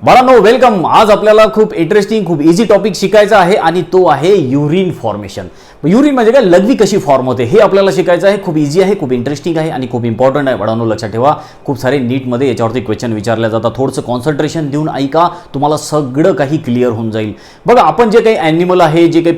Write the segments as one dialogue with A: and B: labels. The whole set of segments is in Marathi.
A: बाळांनो वेलकम. आज आपल्याला खूप इंटरेस्टिंग खूप इझी टॉपिक शिकायचा आहे आणि तो आहे युरिन फॉर्मेशन. युरिन म्हणजे काय, लघवी कशी फॉर्म होते हे आपल्याला शिकायचं आहे. खूप इझी आहे, खूप इंटरेस्टिंग आहे आणि खूप इम्पॉर्टंट आहे. बाळांनो लक्षात ठेवा, खूप सारे नीटमध्ये याच्यावरती क्वेश्चन विचारले जातात. थोडंसं कॉन्सन्ट्रेशन देऊन ऐका, तुम्हाला सगळं काही क्लिअर होऊन जाईल. बघा, आपण जे काही ॲनिमल आहे, जे काही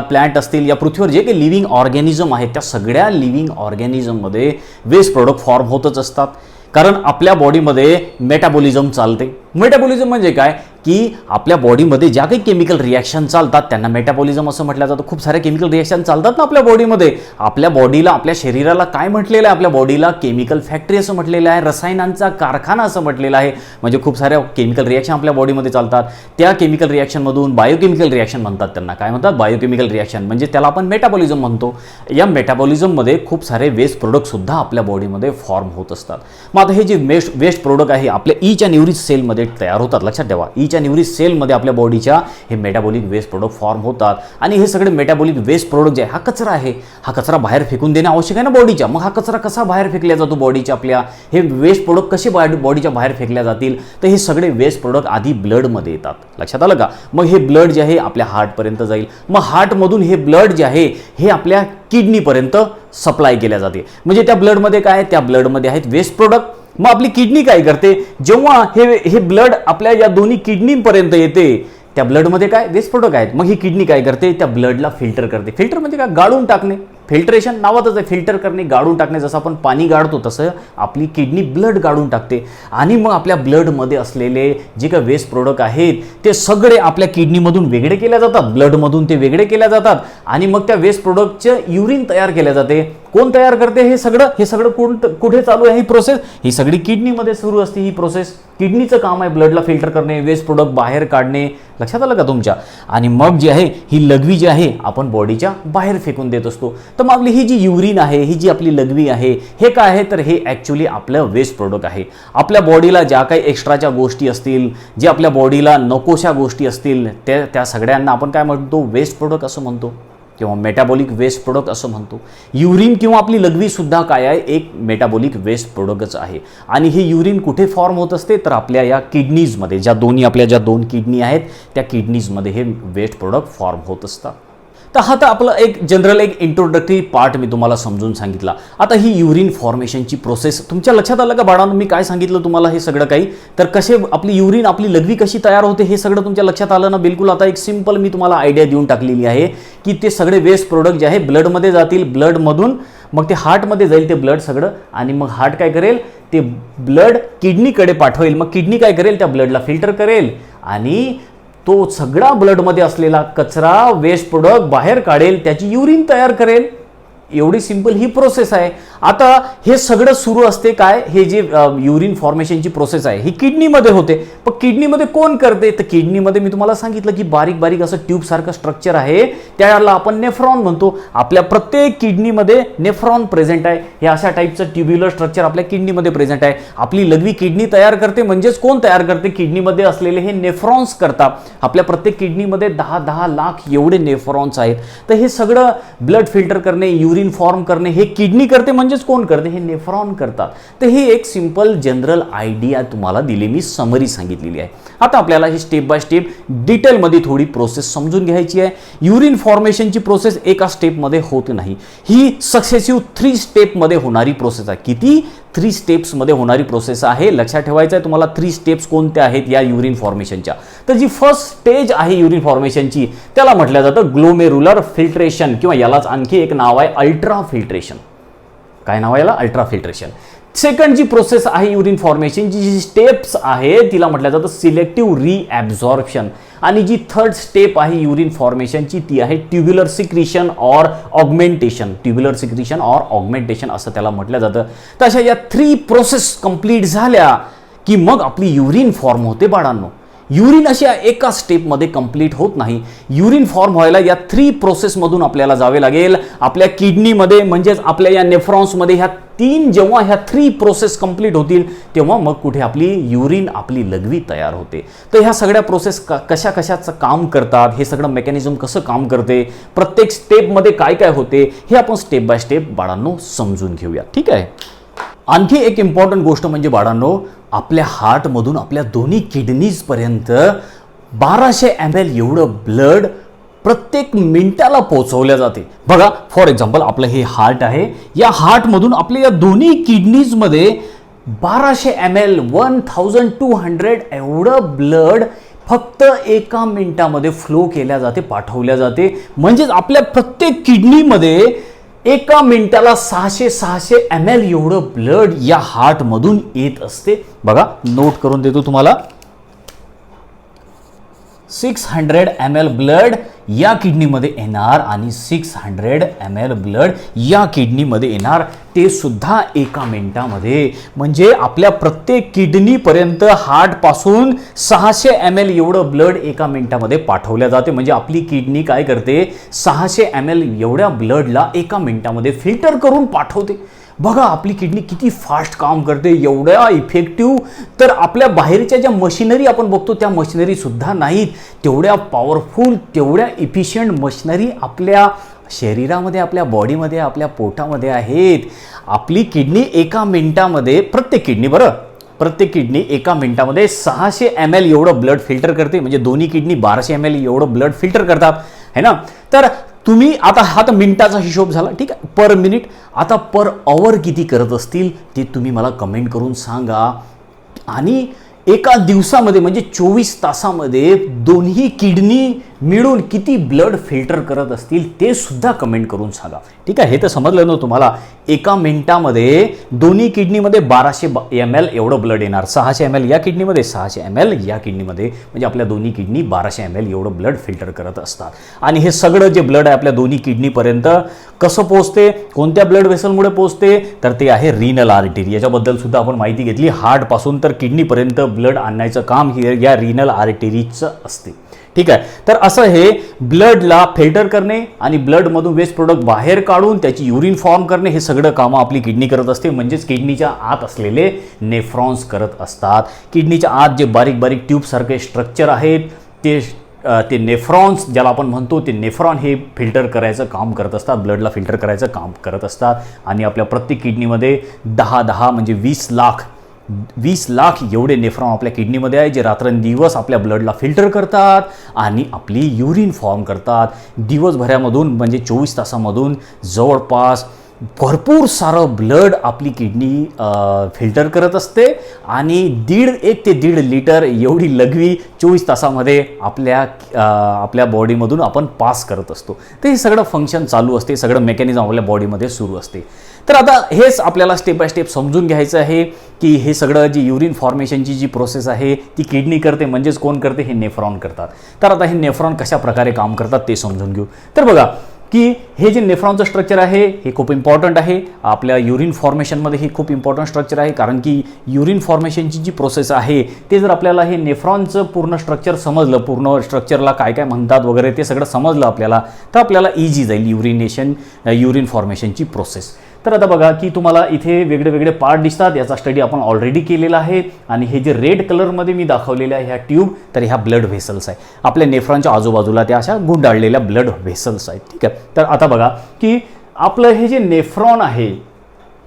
A: प्लांट असतील या पृथ्वीवर जे काही लिव्हिंग ऑर्गॅनिझम आहेत, त्या सगळ्या लिव्हिंग ऑर्गॅनिझममध्ये वेस्ट प्रोडक्ट फॉर्म होतच असतात. कारण आपल्या बॉडीमध्ये मेटाबॉलिझम चालते. मेटाबॉलिझम म्हणजे काय की आपल्या बॉडीमध्ये ज्या काही केमिकल रिॲक्शन चालतात त्यांना मेटाबॉलिझम असं म्हटलं जातं. खूप सारे केमिकल रिॲक्शन चालतात ना आपल्या बॉडीमध्ये. आपल्या बॉडीला, आपल्या शरीराला काय म्हटलेलं आहे, आपल्या बॉडीला केमिकल फॅक्टरी असं म्हटलेलं आहे, रसायनांचा कारखाना असं म्हटलेलं आहे. म्हणजे खूप साऱ्या केमिकल रिॲक्शन आपल्या बॉडीमध्ये चालतात. त्या केमिकल रिॲक्शनमधून बायोकेमिकल रिॲक्शन म्हणतात, त्यांना काय म्हणतात, बायोकेमिकल रिॲक्शन. म्हणजे त्याला आपण मेटाबॉलिझम म्हणतो. या मेटाबॉलिझममध्ये खूप सारे वेस्ट प्रोडक्टसुद्धा आपल्या बॉडीमध्ये फॉर्म होत असतात. मग आता हे जे वेस्ट प्रोडक्ट आहे आपल्या ईच अँड एव्हरी सेलमध्ये तयार होतात. लक्षात ठेवा, ईच अँड एव्हरी सेलमध्ये आपल्या बॉडीच्या हे मेटाबॉलिक वेस्ट प्रोडक्ट फॉर्म होतात. आणि हे सगळे मेटाबॉलिक वेस्ट प्रोडक्ट जे आहे, हा कचरा आहे, हा कचरा बाहेर फेकून देणे आवश्यक आहे ना बॉडीच्या. मग हा कचरा कसा बाहेर फेकला जातो बॉडीच्या, आपल्या हे वेस्ट प्रोडक्ट कसे बॉडीच्या बाहेर फेकल्या जातील, तर हे सगळे वेस्ट प्रोडक्ट आधी ब्लडमध्ये येतात. लक्षात आलं का? मग हे ब्लड जे आहे आपल्या हार्टपर्यंत जाईल. मग हार्टमधून हे ब्लड जे आहे हे आपल्या किडनीपर्यंत सप्लाय केल्या जाते. म्हणजे त्या ब्लडमध्ये काय आहे, त्या ब्लडमध्ये आहेत वेस्ट प्रोडक्ट. मग आपली किडनी काय करते, जेव्हा हे ब्लड आपल्या या दोन्ही किडनीपर्यंत येते, त्या ब्लडमध्ये काय वेस्ट प्रोडक्ट आहेत. मग ही किडनी काय करते, त्या ब्लडला फिल्टर करते. फिल्टर म्हणजे काय, गाळून टाकणे. फिल्ट्रेशन नावातच आहे, फिल्टर करणे, गाळून टाकणे. जसं आपण पाणी गाळतो तसं आपली किडनी ब्लड गाळून टाकते. आणि मग आपल्या ब्लडमध्ये असलेले जे काही वेस्ट प्रोडक्ट आहेत ते सगळे आपल्या किडनीमधून वेगळे केल्या जातात, ब्लडमधून ते वेगळे केल्या जातात. आणि मग त्या वेस्ट प्रोडक्टचे युरिन तयार केल्या जाते. कोण तयार करते हे सगळं कुठे चालू आहे ही प्रोसेस? ही सगळी किडनीमध्ये सुरू असते ही प्रोसेस. किडनीचं काम आहे ब्लडला फिल्टर करणे, वेस्ट प्रोडक्ट बाहेर काढणे. लक्षात आलं का तुमच्या? आणि मग जी आहे ही लघवी जी आहे आपण बॉडीच्या बाहेर फेकून देत असतो. तर मग आपली ही जी युरिन आहे, ही जी आपली लघवी आहे, हे काय आहे, तर हे ॲक्च्युली आपलं वेस्ट प्रोडक्ट आहे. आपल्या बॉडीला ज्या काही एक्स्ट्राच्या गोष्टी असतील, जे आपल्या बॉडीला नकोशा गोष्टी असतील, त्या सगळ्यांना आपण काय म्हणतो, वेस्ट प्रोडक्ट असं म्हणतो किंवा मेटाबॉलिक वेस्ट प्रोडक्ट असं म्हणतो. युरिन किंवा आपली लघवी सुद्धा काय आहे, एक मेटाबॉलिक वेस्ट प्रोडक्टच आहे. आणि हे युरिन कुठे फॉर्म होत असते, तर आपल्या या किडनीजमध्ये, ज्या दोन किडनी आहेत त्या किडनीजमध्ये हे वेस्ट प्रोडक्ट फॉर्म होत असतात. तर हा तर आपला एक जनरल एक इंट्रोडक्टरी पार्ट मी तुम्हाला समजून सांगितला. आता ही युरिन फॉर्मेशनची प्रोसेस तुमच्या लक्षात आलं का बाळांनो? मी काय सांगितलं तुम्हाला हे सगळं काही, तर कसे आपली युरिन, आपली लघवी कशी तयार होते हे सगळं तुमच्या लक्षात आलं ना? बिलकुल. आता एक सिंपल मी तुम्हाला आयडिया देऊन टाकलेली आहे की ते सगळे वेस्ट प्रोडक्ट जे आहे ब्लडमध्ये जातील, ब्लडमधून मग ते हार्टमध्ये जाईल ते ब्लड सगळं. आणि मग हार्ट काय करेल, ते ब्लड किडनीकडे पाठवेल. मग किडनी काय करेल, त्या ब्लडला फिल्टर करेल आणि तो सगळा ब्लडमध्ये असलेला कचरा, वेस्ट प्रोडक्ट बाहेर काढेल, त्याची युरिन तयार करेल. एवढी सिंपल ही प्रोसेस आहे. आता हे सगळं सुरू असते काय, हे जे युरिन फॉर्मेशनची प्रोसेस आहे ही किडनीमध्ये होते. पण किडनीमध्ये कोण करते, तर किडनीमध्ये मी तुम्हाला सांगितलं की बारीक बारीक असं ट्यूबसारखं स्ट्रक्चर आहे, त्याला आपण नेफ्रॉन म्हणतो. आपल्या प्रत्येक किडनीमध्ये नेफ्रॉन प्रेझेंट आहे. हे अशा टाईपचं ट्युब्युलर स्ट्रक्चर आपल्या किडनीमध्ये प्रेझेंट आहे. आपली लघवी किडनी तयार करते. म्हणजेच कोण तयार करते, किडनीमध्ये असलेले हे नेफ्रॉन्स करतात. आपल्या प्रत्येक किडनीमध्ये 10-10 लाख एवढे नेफ्रॉन्स आहेत. तर हे सगळं ब्लड फिल्टर करणे, युरिन फॉर्म करणे हे किडनी करते. म्हणजेच कोण करते, हे नेफ्रॉन करतात. तर ही एक सिंपल जनरल आयडिया तुम्हाला दिली, मी समरी सांगितलेली आहे. आता आपल्याला ही स्टेप बाय स्टेप डिटेलमध्ये थोडी प्रोसेस समजून घ्यायची आहे. युरिन फॉर्मेशनची प्रोसेस एका स्टेपमध्ये होत नाही, ही सक्सेसिव्ह 3 स्टेपमध्ये होणारी प्रोसेस आहे. किती? 3 स्टेप्समध्ये होणारी प्रोसेस आहे. लक्षात ठेवायचं आहे तुम्हाला 3 स्टेप्स कोणत्या आहेत या युरिन फॉर्मेशनच्या. तर जी फर्स्ट स्टेज आहे युरिन फॉर्मेशनची, त्याला म्हटलं जातं ग्लोमेरुलर फिल्ट्रेशन, किंवा यालाच आणखी एक नाव आहे अल्ट्रा फिल्ट्रेशन. काय नाव आहे याला? Ultra filtration. सेकंड जी प्रोसेस आहे युरिन फॉर्मेशनची, जी स्टेप्स आहे तिला म्हटलं जातं सिलेक्टिव्ह रिॲब्झॉर्प्शन. आणि जी थर्ड स्टेप आहे युरिन फॉर्मेशनची ती आहे tubular secretion or augmentation. Tubular secretion or augmentation असं त्याला म्हटलं जातं. तर अशा या 3 प्रोसेस कंप्लीट झाल्या की मग आपली युरिन फॉर्म होते बाळांनो. युरिन अशी एका स्टेपमध्ये कंप्लीट होत नाही. युरिन फॉर्म व्हायला या 3 प्रोसेसमधून आपल्याला जावे लागेल. आपल्या किडनीमध्ये म्हणजेच आपल्या या नेफ्रॉन्समध्ये जेव्हा ह्या 3 प्रोसेस कंप्लीट होतील तेव्हा मग कुठे आपली युरिन, आपली लघवी तयार होते. तर ह्या सगळ्या प्रोसेस कशाचं काम करतात, हे सगळं मेकॅनिझम कसं काम करते, प्रत्येक स्टेपमध्ये काय काय होते हे आपण स्टेप बाय स्टेप बाळांनो समजून घेऊया. ठीक आहे. आणखी एक इम्पॉर्टंट गोष्ट म्हणजे बाळांनो, आपल्या हार्टमधून आपल्या दोन्ही किडनीजपर्यंत 1200 ml एवढं ब्लड प्रत्येक मिनिटाला पोहोचवल्या जाते. बघा, फॉर एक्झाम्पल आपलं हे हार्ट आहे, या हार्टमधून आपल्या या दोन्ही किडनीजमध्ये 1200 ml 1200 एवढं ब्लड फक्त एका मिनिटामध्ये फ्लो केल्या जाते, पाठवल्या जाते. म्हणजेच आपल्या प्रत्येक किडनीमध्ये एका मिनिटाला 600 ml एवढं ब्लड या हार्टमधून येत असते. बघा, नोट करून देतो तुम्हाला. 600 ml ब्लड या किडनीमध्ये येणार आणि 600 ml ब्लड या किडनीमध्ये येणार, ते सुद्धा एका मिनिटामध्ये. म्हणजे आपल्या प्रत्येक किडनीपर्यंत हार्टपासून 600 ml एवढं ब्लड एका मिनिटामध्ये पाठवल्या जाते. म्हणजे आपली किडनी काय करते, 600 ml एवढ्या ब्लडला एका मिनिटामध्ये फिल्टर करून पाठवते. बघा आपली किडनी किती फास्ट काम करते, एवढ्या इफेक्टिव्ह. तर आपल्या बाहेरच्या ज्या मशिनरी आपण बघतो त्या मशिनरी सुद्धा नाहीत, तेवढ्या पॉवरफुल, तेवढ्या इफिशियंट मशिनरी आपल्या शरीरामध्ये, आपल्या बॉडीमध्ये, आपल्या पोटामध्ये आहेत. आपली किडनी एका मिनिटामध्ये, प्रत्येक किडनी एका मिनिटामध्ये 600 ml एवढं ब्लड फिल्टर करते. म्हणजे दोन्ही किडनी 1200 ml एवढं ब्लड फिल्टर करतात, है ना. तर तुम्ही आता हा तर मिनिटाचा हिशोब झाला, ठीक आहे, पर मिनिट. आता पर आवर किती करत असतील ते तुम्ही मला कमेंट करून सांगा. आणि एका दिवसामध्ये म्हणजे 24 तासामध्ये दोन्ही किडनी मिळून किती ब्लड फिल्टर करत असतील ते सुद्धा कमेंट करून सांगा. ठीक आहे, हे तर समजलं ना तुम्हाला. एका मिनिटामध्ये दोन्ही किडनीमध्ये 1200 ml एवढं ब्लड येणार. 600 ml या किडनीमध्ये, 600 ml या किडनीमध्ये. म्हणजे आपल्या दोन्ही किडनी 1200 ml एवढं ब्लड फिल्टर करत असतात. आणि हे सगळं जे ब्लड आहे आपल्या दोन्ही किडनीपर्यंत कसं पोहोचते, कोणत्या ब्लड व्हेसलमुळे पोहोचते, तर ते आहे रिनल आर्टरी. याच्याबद्दल सुद्धा आपण माहिती घेतली. हार्टपासून तर किडनीपर्यंत ब्लड आणण्याचं काम हे या रिनल आर्टरीचं असते. ठीक आहे, तर असं हे ब्लडला फिल्टर करणे आणि ब्लडमधून वेस्ट प्रोडक्ट बाहेर काढून त्याची युरिन फॉर्म करणे, हे सगळं कामं आपली किडनी करत असते. म्हणजेच किडनीच्या आत असलेले नेफ्रॉन्स करत असतात. किडनीच्या आत जे बारीक बारीक ट्यूबसारखे स्ट्रक्चर आहेत ते नेफ्रॉन्स ज्याला आपण म्हणतो, ते नेफ्रॉन हे फिल्टर करायचं काम करत असतात, ब्लडला फिल्टर करायचं काम करत असतात. आणि आपल्या प्रत्येक किडनीमध्ये 10 म्हणजे 20 लाख एवढे नेफ्रॉन आपल्या किडनीमध्ये आहे, जे रात्रंदिवस आपल्या ब्लडला फिल्टर करतात आणि आपली युरिन फॉर्म करतात. दिवसभरामधून म्हणजे 24 तासामधून जवळपास भरपूर सारं ब्लड आपली किडनी फिल्टर करत असते. आणि 1 ते 1.5 लिटर एवढी लघवी 24 तासामध्ये आपल्या बॉडीमधून आपण पास करत असतो. तर हे सगळं फंक्शन चालू असते, सगळं मेकॅनिझम आपल्या बॉडीमध्ये सुरू असते. तर आता हेच आपल्याला स्टेप बाय स्टेप समजून घ्यायचं आहे की हे सगळं जी युरिन फॉर्मेशनची जी प्रोसेस आहे ती किडनी करते. म्हणजेच कोण करते, हे नेफ्रॉन करतात. तर आता हे नेफ्रॉन कशा प्रकारे काम करतात ते समजून घेऊ. तर बघा की हे जे नेफ्रॉनचं स्ट्रक्चर आहे हे खूप इम्पॉर्टंट आहे. आपल्या युरिन फॉर्मेशनमध्ये हे खूप इम्पॉर्टंट स्ट्रक्चर आहे. कारण की युरिन फॉर्मेशनची जी प्रोसेस आहे ते जर आपल्याला हे नेफ्रॉनचं पूर्ण स्ट्रक्चर समजलं, पूर्ण स्ट्रक्चरला काय काय म्हणतात वगैरे ते सगळं समजलं आपल्याला, तर आपल्याला इझी जाईल युरिन फॉर्मेशनची प्रोसेस. तर आता बघा की तुम्हाला इथे वेगळे वेगळे पार्ट दिसतात. याचा स्टडी आपण ऑलरेडी केलेला आहे. आणि हे जे रेड कलरमध्ये मी दाखवलेले आहे ह्या ट्यूब, तर ह्या ब्लड व्हेसल्स आहे. आपल्या नेफ्रॉनच्या आजूबाजूला त्या अशा गुंडाळलेल्या ब्लड व्हेसल्स आहेत. ठीक आहे, तर आता बघा की आपलं हे जे नेफ्रॉन आहे,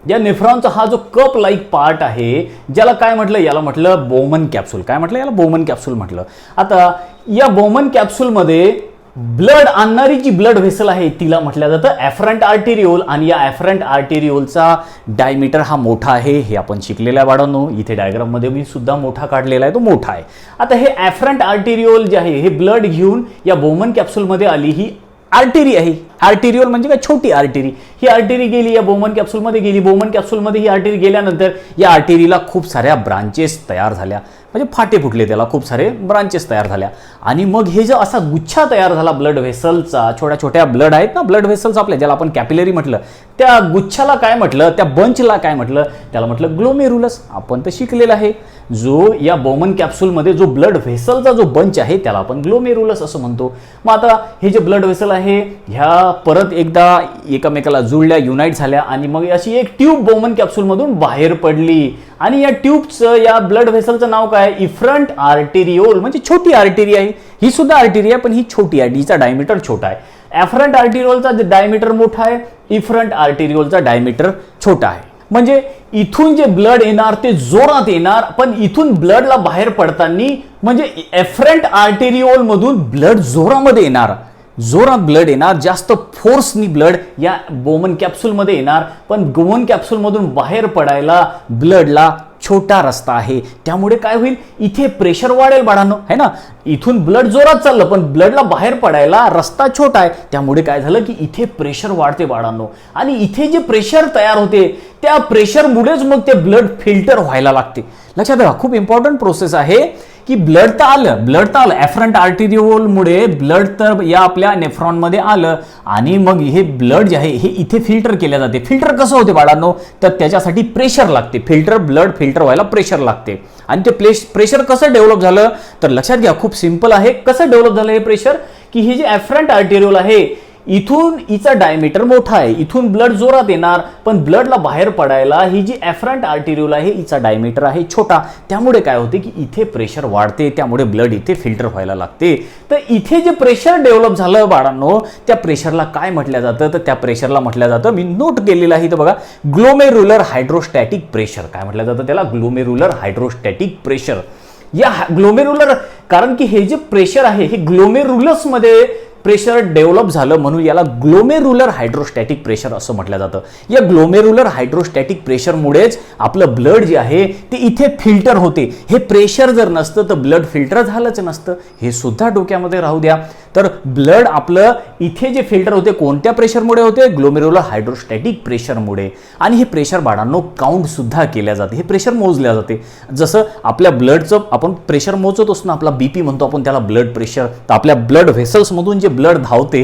A: या नेफ्रॉनचा हा जो कप लाईक पार्ट आहे, ज्याला काय म्हटलं, याला म्हटलं बोमन कॅप्सूल. काय म्हटलं याला, बोमन कॅप्सूल म्हटलं. आता या बोमन कॅप्सूलमध्ये ब्लड आणणारी जी ब्लड व्हेसल आहे तिला म्हटलं जातं ॲफरंट आर्टेरिओल. आणि या ॲफरंट आर्टेरिओलचा डायमीटर हा मोठा आहे, हे आपण शिकलेलं आहे बाळांनो. इथे डायग्राममध्ये मी सुद्धा मोठा काढलेला आहे, तो मोठा आहे. आता हे ॲफरंट आर्टेरिओल जे आहे हे ब्लड घेऊन या बोमन कॅप्सूलमध्ये आली. ही आर्टेरी आहे. आर्टेरिओल म्हणजे काय, छोटी आर्टेरी. ही आर्टेरी गेली या बोमन कॅप्सूलमध्ये गेली. बोमन कॅप्सूलमध्ये ही आर्टेरी गेल्यानंतर या आर्टेरीला खूप साऱ्या ब्रांचेस तयार झाल्या, म्हणजे फाटे फुटले, त्याला खूप सारे ब्रांचेस तयार झाल्या. आणि मग हे जो असा गुच्छा तयार झाला ब्लड व्हेसलचा, छोट्या छोट्या ब्लड आहेत ना ब्लड व्हेसल्स आपल्या, ज्याला आपण कॅपिलरी म्हटलं, त्या गुच्छाला काय म्हटलं, त्या बंचला काय म्हटलं, त्याला म्हटलं ग्लोमेरुलस. आपण तर शिकलेलं आहे. जो या बोमन कॅप्सूलमध्ये जो ब्लड व्हेसलचा जो बंच आहे त्याला आपण ग्लोमेरुलस असं म्हणतो. मग आता हे जे ब्लड व्हेसल आहे ह्या परत एकदा एकमेकाला जुळल्या, युनाईट झाल्या आणि मग अशी एक ट्यूब बोमन कॅप्सूलमधून बाहेर पडली. आणि या ट्यूबचं, या ब्लड व्हेसलचं नाव काय, इफ्रंट आर्टेरिओल. म्हणजे छोटी आर्टेरी आहे. ही सुद्धा आर्टेरी आहे पण ही छोटी आहे, हिचा डायमीटर छोटा आहे. ॲफरंट आर्टेरिओलचा डायमीटर मोठा आहे, इफ्रंट आर्टेरिओलचा डायमीटर छोटा आहे. म्हणजे इथून जे ब्लड येणार ते जोरात येणार, पण इथून ब्लडला बाहेर पडताना म्हणजे एफरंट आर्टेरिओल मधून ब्लड जोरामध्ये येणार, जोरात ब्लड येणार, जास्त फोर्सनी ब्लड या बोमन कॅप्सूलमध्ये येणार, पण बोमन कॅप्सूलमधून बाहेर पडायला ब्लडला छोटा रस्ता आहे, त्यामुळे काय होईल, इथे प्रेशर वाढेल बाळांनो, है ना. इथून ब्लड जोरात चाललं पण ब्लडला बाहेर पडायला रस्ता छोटा आहे, त्यामुळे काय झालं की इथे प्रेशर वाढते बाळांनो, आणि इथे जे प्रेशर तयार होते त्या प्रेशरमुळेच मग ते ब्लड फिल्टर व्हायला लागते. लक्षात घ्या, खूप इम्पॉर्टंट प्रोसेस आहे की ब्लड तर आलं एफरंट आर्टेरिओलमुळे ब्लड तर या आपल्या नेफ्रॉनमध्ये आलं, आणि मग हे ब्लड जे आहे हे इथे फिल्टर केले जाते. फिल्टर कसं होते बाळांनो, तर त्याच्यासाठी प्रेशर लागते, ब्लड फिल्टर व्हायला प्रेशर लागते. आणि ते प्रेशर कसं डेव्हलप झालं, तर लक्षात घ्या, खूप सिंपल आहे. कसं डेव्हलप झालं हे प्रेशर, की हे जे एफरंट आर्टेरिओल आहे इथून हिचा डायमीटर मोठा आहे, इथून ब्लड जोरात येणार, पण ब्लडला बाहेर पडायला ही जी एफरंट आर्टेरिओल आहे हिचा डायमीटर आहे छोटा, त्यामुळे काय होते की इथे प्रेशर वाढते, त्यामुळे ब्लड इथे फिल्टर व्हायला लागते. तर इथे जे प्रेशर डेव्हलप झालं बाळांनो, त्या प्रेशरला काय म्हटलं जातं, तर त्या प्रेशरला म्हटलं जातं, मी नोट केलेलं आहे इथं बघा, ग्लोमेरुलर हायड्रोस्टॅटिक प्रेशर. काय म्हटलं जातं त्याला, ग्लोमेरुलर हायड्रोस्टॅटिक प्रेशर. या ग्लोमेरुलर, कारण की हे जे प्रेशर आहे हे ग्लोमेरुलस मध्ये प्रेशर डेव्हलप झालं, म्हणून याला ग्लोमेरुलर हायड्रोस्टॅटिक प्रेशर असं म्हटलं जातं. या ग्लोमेरुलर हायड्रोस्टॅटिक प्रेशरमुळेच आपलं ब्लड जे आहे ते इथे फिल्टर होते. हे प्रेशर जर नसतं तर ब्लड फिल्टर झालंच नसतं, हे सुद्धा डोक्यामध्ये राहू द्या. तर ब्लड आपलं इथे जे फिल्टर होते कोणत्या प्रेशरमुळे होते, ग्लोमेरुलर हायड्रोस्टॅटिक प्रेशरमुळे. आणि हे प्रेशर बाळांनो काउंट सुद्धा केल्या जाते, हे प्रेशर मोजल्या जाते. जसं आपल्या ब्लडचं आपण प्रेशर मोजत असतो ना, आपला बीपी म्हणतो आपण त्याला ब्लड प्रेशर, तर आपल्या ब्लड व्हेसल्स मधून जे ब्लड धावते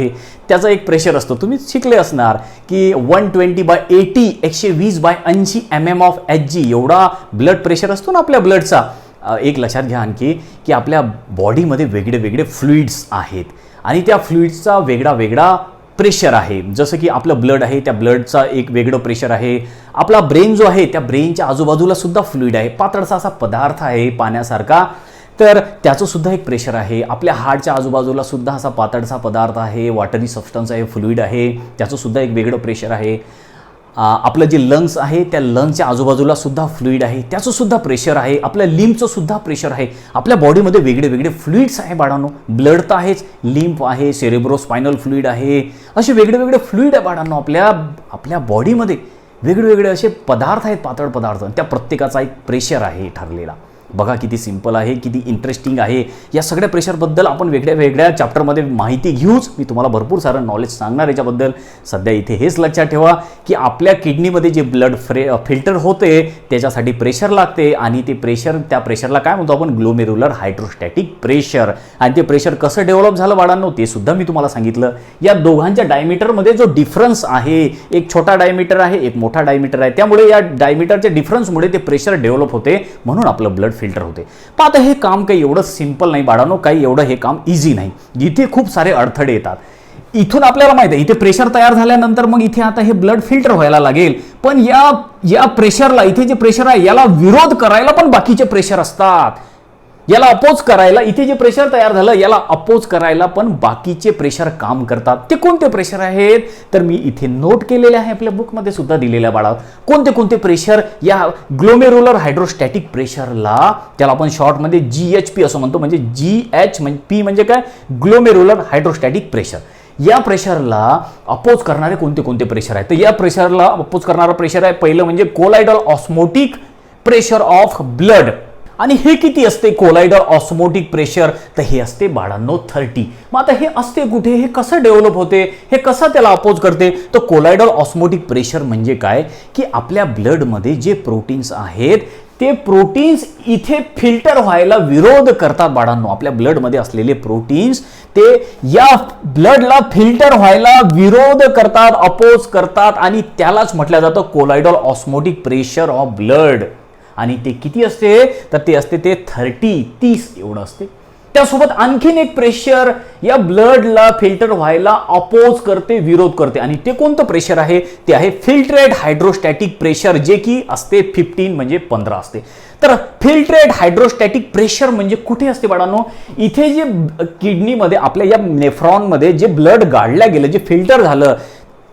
A: त्याचा एक प्रेशर असतो, तुम्ही शिकले असणार की 120/80 120/80 mm ऑफ Hg एवढा ब्लड प्रेशर असतो ना आपल्या ब्लडचा. एक लक्षात घ्या आणखी की आपल्या बॉडीमध्ये वेगळे वेगळे फ्लुइड्स आहेत आणि त्या फ्लुइड्सचा वेगळा वेगळा प्रेशर आहे. जसं की आपलं ब्लड आहे, त्या ब्लडचा एक वेगळं प्रेशर आहे. आपला ब्रेन जो आहे त्या ब्रेनच्या आजूबाजूला सुद्धा फ्लुइड आहे, पातळसा असा पदार्थ आहे पाण्यासारखा, तर त्याचं सुद्धा एक प्रेशर आहे. आपल्या हार्टच्या आजूबाजूला सुद्धा असा पातळसा पदार्थ आहे, वॉटरी सबस्टन्स आहे, फ्लुइड आहे, त्याचं सुद्धा एक वेगळं प्रेशर आहे. आपलं जे लंग्स आहे त्या लंग्सच्या आजूबाजूला सुद्धा फ्लुइड आहे, त्याचं सुद्धा प्रेशर आहे. आपल्या लिम्फचं सुद्धा प्रेशर आहे. आपल्या बॉडीमध्ये वेगळे वेगळे फ्लुइड्स आहे बाळांनो, ब्लड तर आहेच, लिम्फ आहे, सेरेब्रोस्पायनल फ्लुइड आहे, असे वेगळे वेगळे फ्लुइड आहे बाळांनो. आपल्या बॉडीमध्ये वेगवेगळे असे पदार्थ आहेत, पातळ पदार्थ, त्या प्रत्येकाचा एक प्रेशर आहे ठरलेला. बघा किती सिंपल आहे, किती इंटरेस्टिंग आहे. या सगळ्या प्रेशरबद्दल आपण वेगळ्या वेगळ्या चॅप्टरमध्ये माहिती घेऊच, मी तुम्हाला भरपूर सारं नॉलेज सांगणार याच्याबद्दल. सध्या इथे हेच लक्षात ठेवा की आपल्या किडनीमध्ये जे ब्लड फिल्टर होते त्याच्यासाठी प्रेशर लागते, आणि ते प्रेशर, त्या प्रेशरला काय म्हणतो आपण, ग्लोमेरुलर हायड्रोस्टॅटिक प्रेशर. आणि ते प्रेशर कसं डेव्हलप झालं बाळांनो ते सुद्धा मी तुम्हाला सांगितलं. या दोघांच्या डायमीटरमध्ये जो डिफरन्स आहे, एक छोटा डायमीटर आहे, एक मोठा डायमीटर आहे, त्यामुळे या डायमीटरच्या डिफरन्समुळे ते प्रेशर डेव्हलप होते, म्हणून आपलं ब्लड फिल्टर होते. पण आता हे काम काही एवढं सिंपल नाही बाळांनो, काही एवढं हे काम इझी नाही, इथे खूप सारे अडथळे येतात. इथून आपल्याला माहिती आहे इथे प्रेशर तयार झाल्यानंतर मग इथे आता हे ब्लड फिल्टर व्हायला लागेल, पण या प्रेशरला, इथे जे प्रेशर आहे याला विरोध करायला पण बाकीचे प्रेशर असतात. याला अपोज करायला, इथे जे प्रेशर तयार झालं याला अपोज करायला पण बाकीचे प्रेशर काम करतात. ते कोणते प्रेशर आहेत तर मी इथे नोट केलेले आहे, आपल्या बुकमध्ये सुद्धा दिलेल्या बाळा. कोणते कोणते प्रेशर या ग्लोमेरुलर हायड्रोस्टॅटिक प्रेशरला, त्याला आपण शॉर्टमध्ये GHP असं म्हणतो, म्हणजे GH म्हणजे P म्हणजे काय, ग्लोमेरुलर हायड्रोस्टॅटिक प्रेशर. या प्रेशरला अपोज करणारे कोणते कोणते प्रेशर आहेत, तर या प्रेशरला अपोज करणारा प्रेशर आहे पहिलं म्हणजे कोलायडल ऑस्मोटिक प्रेशर ऑफ ब्लड. आणि हे किती असते कोलायडल ऑस्मोटिक प्रेशर, तर हे असते बाळांनो 30. मग आता हे असते कुठे, हे कसं डेव्हलप होते, हे कसं त्याला अपोज करते, तर कोलायडल ऑस्मोटिक प्रेशर म्हणजे काय की आपल्या ब्लडमध्ये जे प्रोटीन्स आहेत ते प्रोटीन्स इथे फिल्टर व्हायला विरोध करतात बाळांनो. आपल्या ब्लडमध्ये असलेले प्रोटीन्स ते या ब्लडला फिल्टर व्हायला विरोध करतात, अपोज करतात, आणि त्यालाच म्हटलं जातं कोलायडल ऑस्मोटिक प्रेशर ऑफ ब्लड. आणि ते किती असते तर ते असते ते 30 एवढं असते. त्यासोबत आणखीन एक प्रेशर या ब्लडला फिल्टर व्हायला अपोज करते, विरोध करते, आणि ते कोणतं प्रेशर आहे ते आहे फिल्ट्रेट हायड्रोस्टॅटिक प्रेशर, जे की असते 15 म्हणजे 15 असते. तर फिल्ट्रेट हायड्रोस्टॅटिक प्रेशर म्हणजे कुठे असते बाळांनो, इथे जे किडनीमध्ये आपल्या या नेफ्रॉनमध्ये जे ब्लड गाडलं गेलं, जे फिल्टर झालं,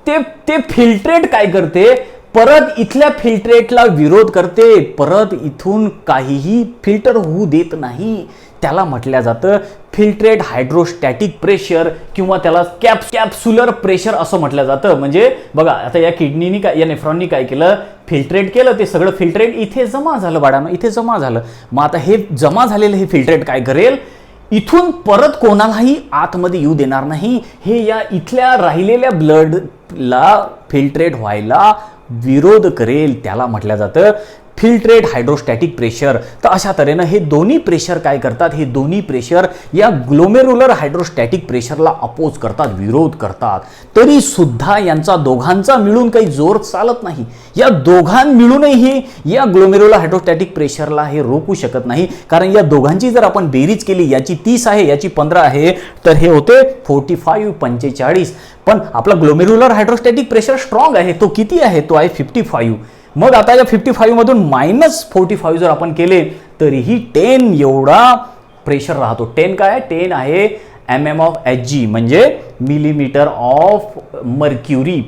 A: ते फिल्ट्रेट काय करते, परत इथल्या फिल्ट्रेटला विरोध करते, परत इथून काहीही फिल्टर होऊ देत नाही. त्याला म्हटलं जातं फिल्ट्रेट हायड्रोस्टॅटिक प्रेशर किंवा त्याला कॅप्सुलर प्रेशर असं म्हटलं जातं. म्हणजे बघा आता या किडनीनी काय, या नेफ्रॉननी काय केलं, फिल्ट्रेट केलं, ते सगळं फिल्ट्रेट इथे जमा झालं बाळांनो, इथे जमा झालं. मग आता हे जमा झालेलं हे फिल्ट्रेट काय करेल, इथून परत कोणालाही आतमध्ये येऊ देणार नाही. हे या इथल्या राहिलेल्या ब्लडला फिल्ट्रेट व्हायला विरोध करेल. त्याला म्हटलं जातं फिल्ट्रेट हायड्रोस्टॅटिक प्रेशर. तर अशा तऱ्हेनं हे दोन्ही प्रेशर काय करतात, हे दोन्ही प्रेशर या ग्लोमेरुलर हायड्रोस्टॅटिक प्रेशरला अपोज करतात, विरोध करतात. तरी सुद्धा यांचा दोघांचा मिळून काही जोर चालत नाही. या दोघां मिळूनही या ग्लोमेरुलर हायड्रोस्टॅटिक प्रेशरला हे रोखू शकत नाही. कारण या दोघांची जर आपण बेरीज केली, याची 30 आहे, याची 15 आहे, तर हे होते 45 45. पण आपला ग्लोमेरुलर हायड्रोस्टॅटिक प्रेशर स्ट्रॉंग आहे. तो किती आहे, तो आहे 55. मग आता या 55 मधून -45 जर आपण केले तरीही 10 एवढा प्रेशर राहतो. 10 काय आहे, 10 आहे mmHg म्हणजे मिलीमीटर ऑफ मर्क्युरी.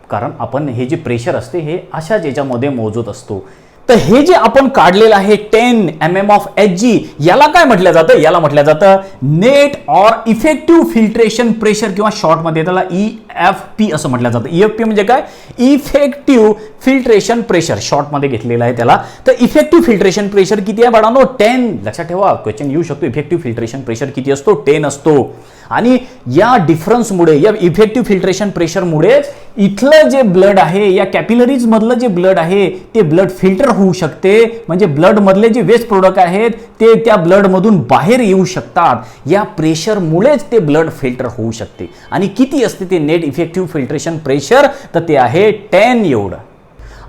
A: कारण आपण हे जे प्रेशर असते हे अशाच याच्यामध्ये मोजत असतो. तर हे जे आपण काढलेलं आहे 10 mmHg, याला काय म्हटलं जातं, याला म्हटलं जातं net or effective filtration pressure किंवा शॉर्टमध्ये त्याला EFP असं म्हटलं जातं. EFP म्हणजे काय, इफेक्टिव्ह फिल्ट्रेशन प्रेशर शॉर्टमध्ये घेतलेलं आहे त्याला. तर इफेक्टिव्ह फिल्ट्रेशन प्रेशर किती आहे बाळांनो, 10. लक्षात ठेवा, क्वेश्चन येऊ शकतो, इफेक्टिव्ह फिल्ट्रेशन प्रेशर किती असतो, 10 असतो. आणि या डिफरन्समुळे, या इफेक्टिव्ह फिल्ट्रेशन प्रेशरमुळे इथलं जे ब्लड आहे, या कॅपिलरीज मधलं जे ब्लड आहे ते ब्लड फिल्टर होऊ शकते. म्हणजे ब्लड मधले जे वेस्ट प्रोडक्ट आहेत ते त्या ब्लड मधून बाहेर येऊ शकतात. या प्रेशरमुळेच ते ब्लड फिल्टर होऊ शकते. आणि किती असते ते नेट इफेक्टिव्ह फिल्ट्रेशन प्रेशर, तर ते आहे 10 एवढं.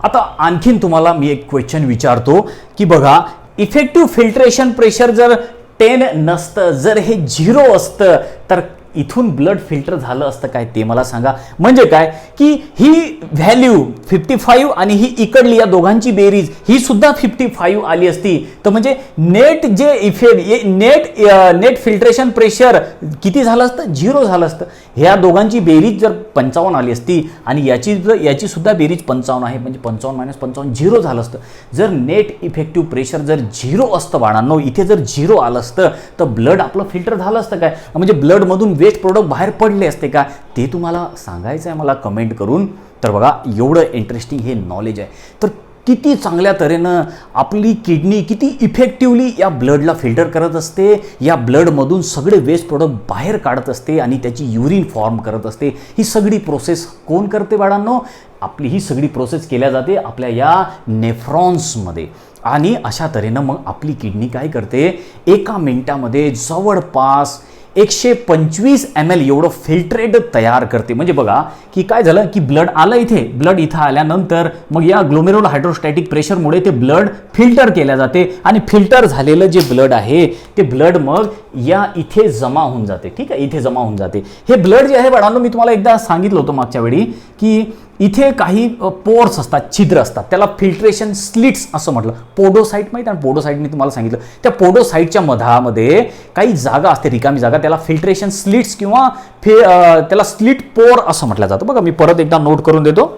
A: आता आणखीन तुम्हाला मी एक क्वेश्चन विचारतो की बघा, इफेक्टिव्ह फिल्ट्रेशन प्रेशर जर 10 नसतं, जर हे 0 असतं, तर इथून ब्लड फिल्टर झालं असतं काय, ते मला सांगा. म्हणजे काय की ही व्हॅल्यू 55 आणि ही इकडली या दोघांची बेरीज ही सुद्धा 55 आली असती, तर म्हणजे नेट जे नेट फिल्ट्रेशन प्रेशर किती झालं असतं, 0 झालं असतं. ह्या दोघांची बेरीज जर 55 आली असती आणि याची सुद्धा बेरीज 55 आहे, म्हणजे 55 - 55 0 झालं असतं. जर नेट इफेक्टिव्ह प्रेशर जर 0 असतं बाळांनो, इथे जर 0 आलं असतं तर ब्लड आपलं फिल्टर झालं असतं काय, म्हणजे ब्लड मधून वेस्ट प्रोडक्ट बाहेर पडले असते का, ते तुम्हाला सांगायचं आहे मला कमेंट करून. तर बघा, एवढं इंटरेस्टिंग हे नॉलेज आहे. तर किती चांगल्या तऱ्हेनं आपली किडनी किती इफेक्टिव्हली या ब्लडला फिल्टर करत असते, या ब्लडमधून सगळे वेस्ट प्रोडक्ट बाहेर काढत असते आणि त्याची युरिन फॉर्म करत असते. ही सगळी प्रोसेस कोण करते बाळांनो, आपली ही सगळी प्रोसेस केल्या जाते आपल्या या नेफ्रॉन्समध्ये. आणि अशा तऱ्हेनं मग आपली किडनी काय करते, एका मिनिटामध्ये जवळपास 125 ml एवढं फिल्ट्रेट तयार करते. म्हणजे बघा की काय झालं की ब्लड आलं इथे, ब्लड इथं आल्यानंतर मग या ग्लोमेरुलर हायड्रोस्टॅटिक प्रेशरमुळे ते ब्लड फिल्टर केल्या जाते आणि फिल्टर झालेलं जे ब्लड आहे ते ब्लड मग या इथे जमा होऊन जाते. ठीक आहे, इथे जमा होऊन जाते. हे ब्लड जे आहे बाळांनो, मी तुम्हाला एकदा सांगितलं होतं मागच्या वेळी की इथे काही पोर्स असतात, छिद्र असतात, त्याला फिल्ट्रेशन स्लिट्स असं म्हटलं. पोडोसाइट माहिती आहे, पोडोसाइट मी तुम्हाला सांगितलं, त्या पोडोसाइटच्या मधामध्ये काही जागा असते, रिकामी जागा, त्याला फिल्ट्रेशन स्लिट्स किंवा त्याला स्लिट पोर असं म्हटलं जातं. बघा मी परत एकदा नोट करून देतो.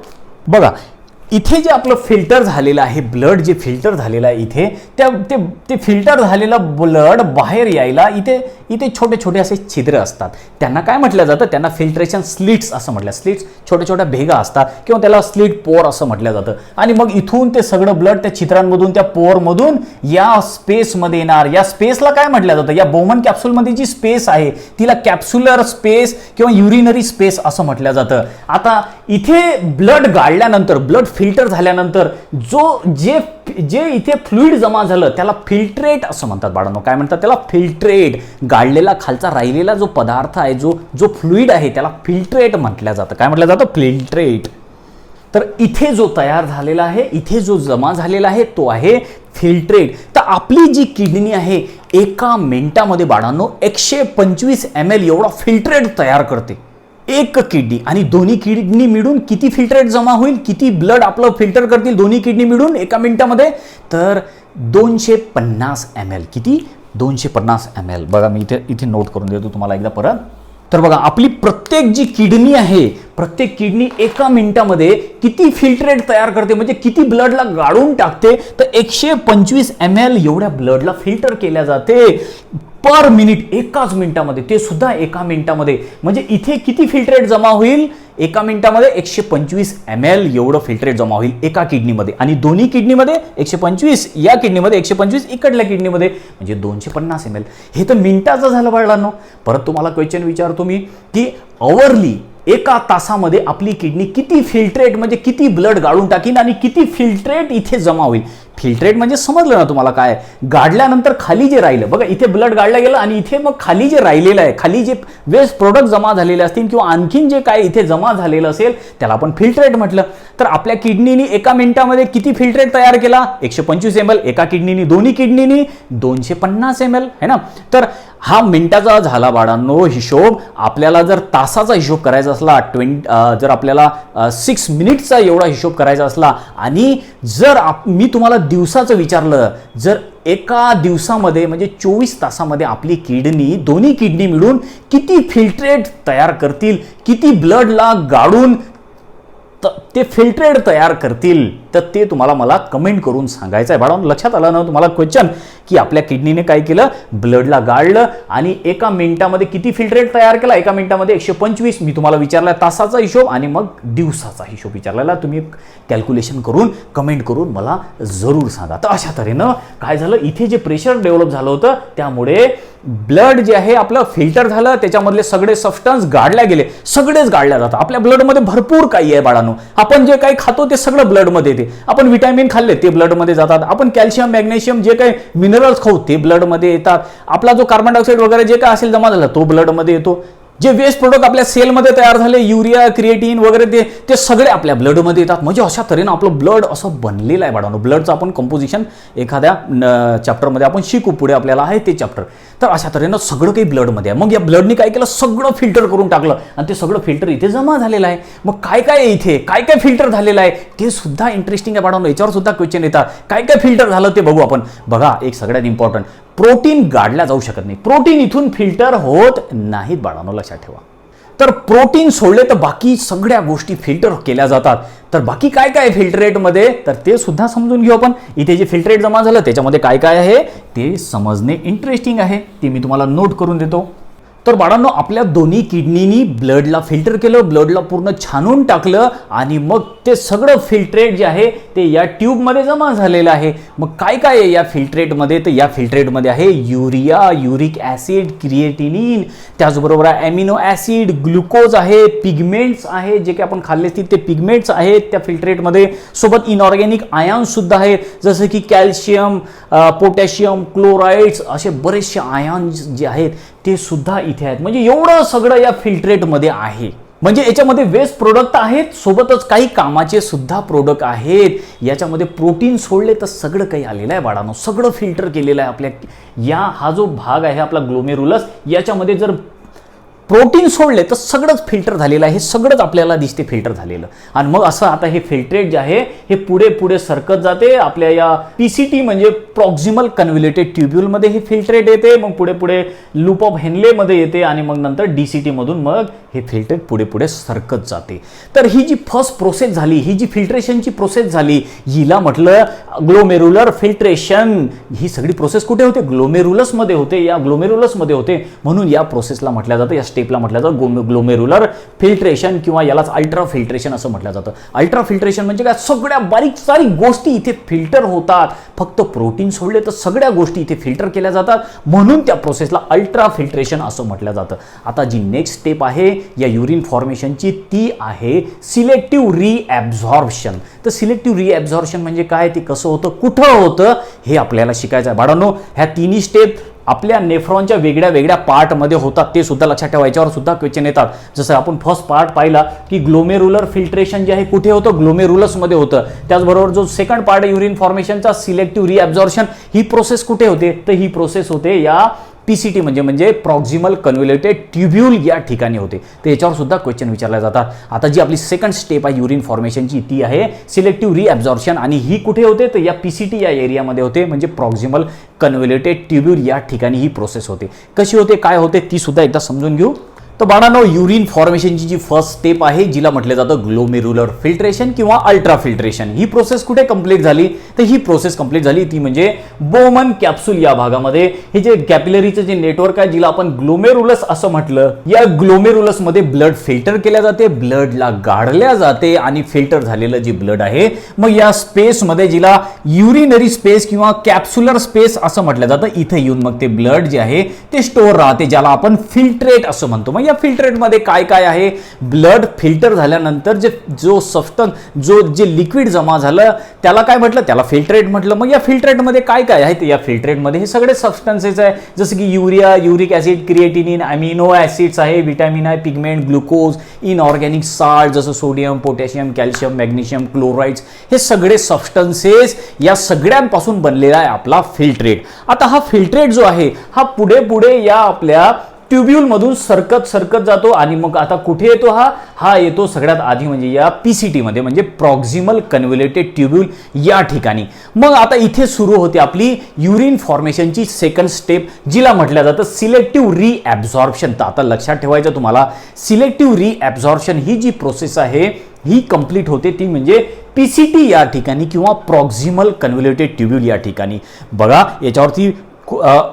A: बघा इथे जे आपलं फिल्टर झालेलं आहे, ब्लड जे फिल्टर झालेलं आहे इथे, ते फिल्टर झालेलं ब्लड बाहेर यायला इथे छोटे छोटे असे छिद्र असतात. त्यांना काय म्हटलं जातं, त्यांना फिल्ट्रेशन स्लिट्स असं म्हटलं. स्लिट्स छोट्या छोट्या भेगा असतात किंवा त्याला स्लिट पोर असं म्हटलं जातं. आणि मग इथून ते सगळं ब्लड त्या छिद्रांमधून, त्या पोरमधून या स्पेसमध्ये येणार. या स्पेसला काय म्हटलं जातं, या बोमन कॅप्सूलमध्ये जी स्पेस आहे तिला कॅप्सुलर स्पेस किंवा युरिनरी स्पेस असं म्हटलं जातं. आता इथे ब्लड गाळल्यानंतर, ब्लड फिल्टर झाल्यानंतर जे इथे फ्लुइड जमा झालं त्याला फिल्ट्रेट असं म्हणतात बाळांनो. काय म्हणतात त्याला, फिल्ट्रेट. गाळलेला खालचा राहिलेला जो पदार्थ आहे, जो फ्लुइड आहे त्याला फिल्ट्रेट म्हटलं जातं. काय म्हटलं जातं, फिल्ट्रेट. तर इथे जो तयार झालेला आहे, इथे जो जमा झालेला आहे तो आहे फिल्ट्रेट. तर आपली जी किडनी आहे एका मिनिटामध्ये बाळांनो 125 ml एवढा फिल्ट्रेट तयार करते, एक किडनी. आणि दोन्ही किडनी मिळून किती फिल्ट्रेट जमा होईल, किती ब्लड आपलं फिल्टर करतील दोन्ही किडनी मिळून एका मिनिटामध्ये, तर 250 ml. किती, 250 ml. बघा मी इथे नोट करून देतो तुम्हाला एकदा परत. तर बघा आपली प्रत्येक जी किडनी आहे, प्रत्येक किडनी एका मिनिटामध्ये किती फिल्ट्रेट तयार करते, म्हणजे किती ब्लडला गाळून टाकते, तर 125 ml एवढ्या ब्लडला फिल्टर केल्या जाते पर मिनिट, एकाच मिनिटामध्ये, ते सुद्धा एका मिनिटामध्ये. म्हणजे इथे किती फिल्ट्रेट जमा होईल एका मिनिटामध्ये? 125 ml एवढं फिल्ट्रेट जमा होईल एका किडनीमध्ये. आणि दोन्ही किडनीमध्ये 125, या किडनीमध्ये 125, इकडल्या किडनीमध्ये, म्हणजे 250 ml. हे तर मिनिटाचं झालं बाळांनो. परत तुम्हाला क्वेश्चन विचारतो मी की अवरली, एका तासामध्ये आपली किडनी किती फिल्ट्रेट, म्हणजे किती ब्लड गाळून टाकीन आणि किती फिल्ट्रेट इथे जमा होईल. फिल्ट्रेट म्हणजे समजलं ना तुम्हाला काय? गाडल्यानंतर खाली जे राहिलं बघा, इथे ब्लड गाडलं गेलं आणि इथे मग खाली जे राहिलेलं आहे, खाली जे वेस्ट प्रोडक्ट जमा झालेले असतील किंवा आणखीन जे काय इथे जमा झालेलं असेल त्याला आपण फिल्ट्रेट म्हटलं. तर आपल्या किडनीनी एका मिनिटामध्ये किती फिल्ट्रेट तयार केला? 125 ml. एका किडनीनी, दोन्ही किडनीनी 250 ml, है ना. तर हा मिनिटाचा झाला बाळांनो हिशोब. आपल्याला जर तासाचा हिशोब करायचा असला, जर आपल्याला 6 मिनिटचा एवढा हिशोब करायचा असला, आणि जर मी तुम्हाला दिवसाचं विचारलं, जर एका दिवसामध्ये म्हणजे 24 तासामध्ये आपली किडनी, दोन्ही किडनी मिळून किती फिल्ट्रेट तयार करतील, किती ब्लडला गाळून ते फिल्ट्रेट तयार करतील, तर ते तुम्हाला मला कमेंट करून सांगायचं आहे. बाळांनो लक्षात आलं ना तुम्हाला क्वेश्चन, की आपल्या किडनीने काय केलं? ब्लडला गाळलं आणि एका मिनिटामध्ये किती फिल्ट्रेट तयार केला? एका मिनिटामध्ये 125. मी तुम्हाला विचारला तासाचा हिशोब आणि मग दिवसाचा हिशोब विचारलेला. तुम्ही कॅल्क्युलेशन करून कमेंट करून मला जरूर सांगा. तर अशा तऱ्हेनं काय झालं, इथे जे प्रेशर डेव्हलप झालं होतं त्यामुळे ब्लड जे आहे आपलं फिल्टर झालं, त्याच्यामधले सगळे सबस्टन्स गाडल्या गेले, सगळेच गाडल्या जातात. आपल्या ब्लडमध्ये भरपूर काही आहे बाळांनो. आपण जे काही खातो ते सगळं ब्लडमध्ये येते. आपण विटॅमिन खाल्ले ते ब्लडमध्ये जातात. आपण कॅल्शियम, मॅग्नेशियम जे काही मिनरल्स खाऊ ते ब्लडमध्ये येतात. आपला जो कार्बन डायऑक्साईड वगैरे जे काय असेल जमा झाला तो ब्लडमध्ये येतो. जे वेस्ट प्रोडक्ट आपल्या सेलमध्ये तयार झाले, युरिया, क्रिएटिन वगैरे, ते सगळे आपल्या ब्लडमध्ये येतात. म्हणजे अशा तऱ्हेनं आपलं ब्लड असं बनलेलं आहे बाळांनो. ब्लडचं आपण कंपोजिशन एखाद्या चॅप्टरमध्ये आपण शिकू, पुढे आपल्याला आहे ते चॅप्टर. तर अशा तऱ्हेनं सगळं काही ब्लडमध्ये आहे. मग या ब्लडनी काय केलं? सगळं फिल्टर करून टाकलं आणि ते सगळं फिल्टर इथे जमा झालेलं आहे. मग काय काय इथे काय काय फिल्टर झालेलं आहे ते सुद्धा इंटरेस्टिंग आहे बाळांनो. याच्यावर सुद्धा क्वेश्चन येतात. काय काय फिल्टर झालं ते बघू आपण. बघा, एक सगळ्यात इम्पॉर्टंट, प्रोटीन गाडल्या जाऊ शकत नाही. प्रोटीन इथून फिल्टर होत नाहीत बाळांनो, लक्षात ठेवा. तर प्रोटीन सोडले तर बाकी सगळ्या गोष्टी फिल्टर केल्या जातात. तर बाकी काय काय फिल्टरेटमध्ये, तर ते सुद्धा समजून घेऊ आपण. इथे जे फिल्टरेट जमा झालं त्याच्यामध्ये काय काय आहे ते समजणे इंटरेस्टिंग आहे. ते मी तुम्हाला नोट करून देतो. तर बाळांनो, आपल्या दोन्ही किडनीनी ब्लडला फिल्टर केलं, ब्लडला पूर्ण छानून टाकलं आणि मग ते सगळं फिल्ट्रेट जे आहे ते या ट्यूबमध्ये जमा झालेलं आहे. मग काय काय आहे या फिल्ट्रेटमध्ये? तर या फिल्ट्रेटमध्ये आहे युरिया, युरिक ॲसिड, क्रिएटिनिन, त्याचबरोबर ॲमिनो ॲसिड, ग्लुकोज आहे, पिगमेंट्स आहे, जे काही आपण खाल्ले असतील ते पिगमेंट्स आहेत त्या फिल्ट्रेटमध्ये. सोबत इनऑर्गॅनिक आयन्स सुद्धा आहेत, जसं की कॅल्शियम, पोटॅशियम, क्लोराइड्स, असे बरेचसे आयन्स जे आहेत ते सुद्धा इथे आहेत. म्हणजे एवढं सगळं या फिल्ट्रेटमध्ये आहे. म्हणजे याच्यामध्ये वेस्ट प्रोडक्ट आहेत, सोबतच काही कामाचे सुद्धा प्रोडक्ट आहेत. याच्यामध्ये प्रोटीन सोडले तर सगळं काही आलेलं आहे बाळांनो. सगळं फिल्टर केलेलं आहे आपल्या हा जो भाग आहे आपला ग्लोमेरुलस, याच्यामध्ये जर प्रोटीन सोडले तर सगळंच फिल्टर झालेलं आहे. हे सगळंच आपल्याला दिसते फिल्टर झालेलं. आणि मग असं आता हे फिल्ट्रेट जे आहे हे पुढे पुढे सरकत जाते. आपल्या या PCT म्हणजे प्रॉक्सिमल कन्व्होल्युटेड ट्युब्युलमध्ये हे फिल्ट्रेट येते. मग पुढे पुढे लूप ऑफ हेनलेमध्ये येते आणि मग नंतर DCT मधून मग हे फिल्ट्रेट पुढे पुढे सरकत जाते. तर ही जी फर्स्ट प्रोसेस झाली, ही जी फिल्ट्रेशनची प्रोसेस झाली, हिला म्हटलं ग्लोमेरुलर फिल्ट्रेशन. ही सगळी प्रोसेस कुठे होते? ग्लोमेरुलसमध्ये होते. या ग्लोमेरुलसमध्ये होते. म्हणून या प्रोसेसला म्हटलं जातं, या स्टेपला म्हटलं जातं ग्लोमेरुलर फिल्ट्रेशन, किंवा यालाच अल्ट्रा फिल्ट्रेशन असं म्हटलं जातं. अल्ट्रा फिल्ट्रेशन म्हणजे काय? सगळ्या बारीक सारी गोष्टी इथे फिल्टर होतात. फक्त प्रोटीन सोडले तर सगळ्या गोष्टी इथे फिल्टर केल्या जातात. म्हणून त्या प्रोसेसला अल्ट्रा फिल्ट्रेशन असं म्हटलं जातं. आता जी नेक्स्ट स्टेप आहे या युरिन फॉर्मेशनची ती आहे सिलेक्टिव्ह रिॲब्झॉर्प्शन. तर सिलेक्टिव्ह रिॲब्झॉर्प्शन म्हणजे काय, ते कसं होतं, कुठं होतं, हे आपल्याला शिकायचं आहे बाळांनो. ह्या तिन्ही स्टेप आपल्या नेफ्रॉनच्या वेगळ्या वेगळ्या पार्टमध्ये होतात. ते सुद्धा लक्षात ठेवा, याच्यावर सुद्धा क्वेश्चन येतात. जसं आपण फर्स्ट पार्ट पाहिला की ग्लोमेरुलर फिल्ट्रेशन जे आहे कुठे होतं? ग्लोमेरुलसमध्ये होतं. त्याचबरोबर जो सेकंड पार्ट आहे युरिन फॉर्मेशनचा सिलेक्टिव्ह रिॲब्झॉर्प्शन, ही प्रोसेस कुठे होते? तर ही प्रोसेस होते या PCT म्हणजे प्रॉक्सिमल कन्व्होल्युटेड ट्युब्यूल या ठिकाणी होते. तर याच्यावर सुद्धा क्वेश्चन विचारले जातात. आता जी आपली सेकंड स्टेप आहे युरिन फॉर्मेशनची ती आहे सिलेक्टिव्ह रिॲब्झॉर्प्शन, आणि ही कुठे होते? तर या PCT या एरियामध्ये होते. म्हणजे प्रॉक्सिमल कन्व्होल्युटेड ट्युब्यूल या ठिकाणी ही प्रोसेस होते. कशी होते, काय होते, ती सुद्धा एकदा समजून घेऊ. तर बाळांनो, युरिन फॉर्मेशनची जी फर्स्ट स्टेप आहे जिला म्हटलं जातं ग्लोमेरुलर फिल्ट्रेशन किंवा अल्ट्रा फिल्ट्रेशन, ही प्रोसेस कुठे कंप्लीट झाली? तर ही प्रोसेस कंप्लीट झाली ती म्हणजे बोमन कॅप्सूल या भागामध्ये. हे जे कॅपिलरीचं जे नेटवर्क आहे जिला आपण ग्लोमेरुलस असं म्हटलं, या ग्लोमेरुलस मध्ये ब्लड फिल्टर केल्या जाते, ब्लडला गाळल्या जाते आणि फिल्टर झालेलं जे ब्लड आहे मग या स्पेस मध्ये जिला युरिनरी स्पेस किंवा कॅप्सुलर स्पेस असं म्हटलं जातं, इथे येऊन मग ते ब्लड जे आहे ते स्टोअर राहते, ज्याला आपण फिल्ट्रेट असं म्हणतो. मग या फिल्ट्रेट मध्ये काय काय आहे? ब्लड फिल्टर झाल्यानंतर जो सबस्टन्स जे लिक्विड जमा झालं त्याला काय म्हटलं? त्याला फिल्ट्रेट म्हटलं. मग या फिल्ट्रेट मध्ये काय काय आहे? या फिल्ट्रेट मध्ये हे सगळे सबस्टन्सेस आहे, जसं की urea, uric acid, creatinine, amino acids आहे, विटॅमिन आहे, पिगमेंट, ग्लुकोज, इनऑर्गॅनिक साल्ट जसं sodium, potassium, calcium, magnesium, chlorides, हे सगळे सबस्टन्सेस या सगळ्यांपासून बनलेला आहे आपला फिल्ट्रेट. आता हा फिल्ट्रेट जो आहे हा पुढे पुढे या आपल्या ट्यूब्यूल मधून सरकत जातो आणि मग आता कुठे येतो? हा येतो सगळ्यात आधी म्हणजे या पीसीटी मध्ये, म्हणजे प्रॉक्सिमल कन्व्होल्युटेड ट्यूब्यूल या ठिकाणी. मग आता इथे सुरू होते आपली युरिन फॉर्मेशनची सेकंड स्टेप, जिला म्हटलं जातं सिलेक्टिव्ह रिॲब्झॉर्प्शन. तर आता लक्षात ठेवायचं तुम्हाला, सिलेक्टिव्ह रिॲब्झॉर्प्शन ही जी प्रोसेस आहे ही कंप्लीट होते ती म्हणजे पीसीटी या ठिकाणी किंवा प्रॉक्सिमल कन्व्होल्युटेड ट्यूब्यूल या ठिकाणी. बघा, याच्यावरती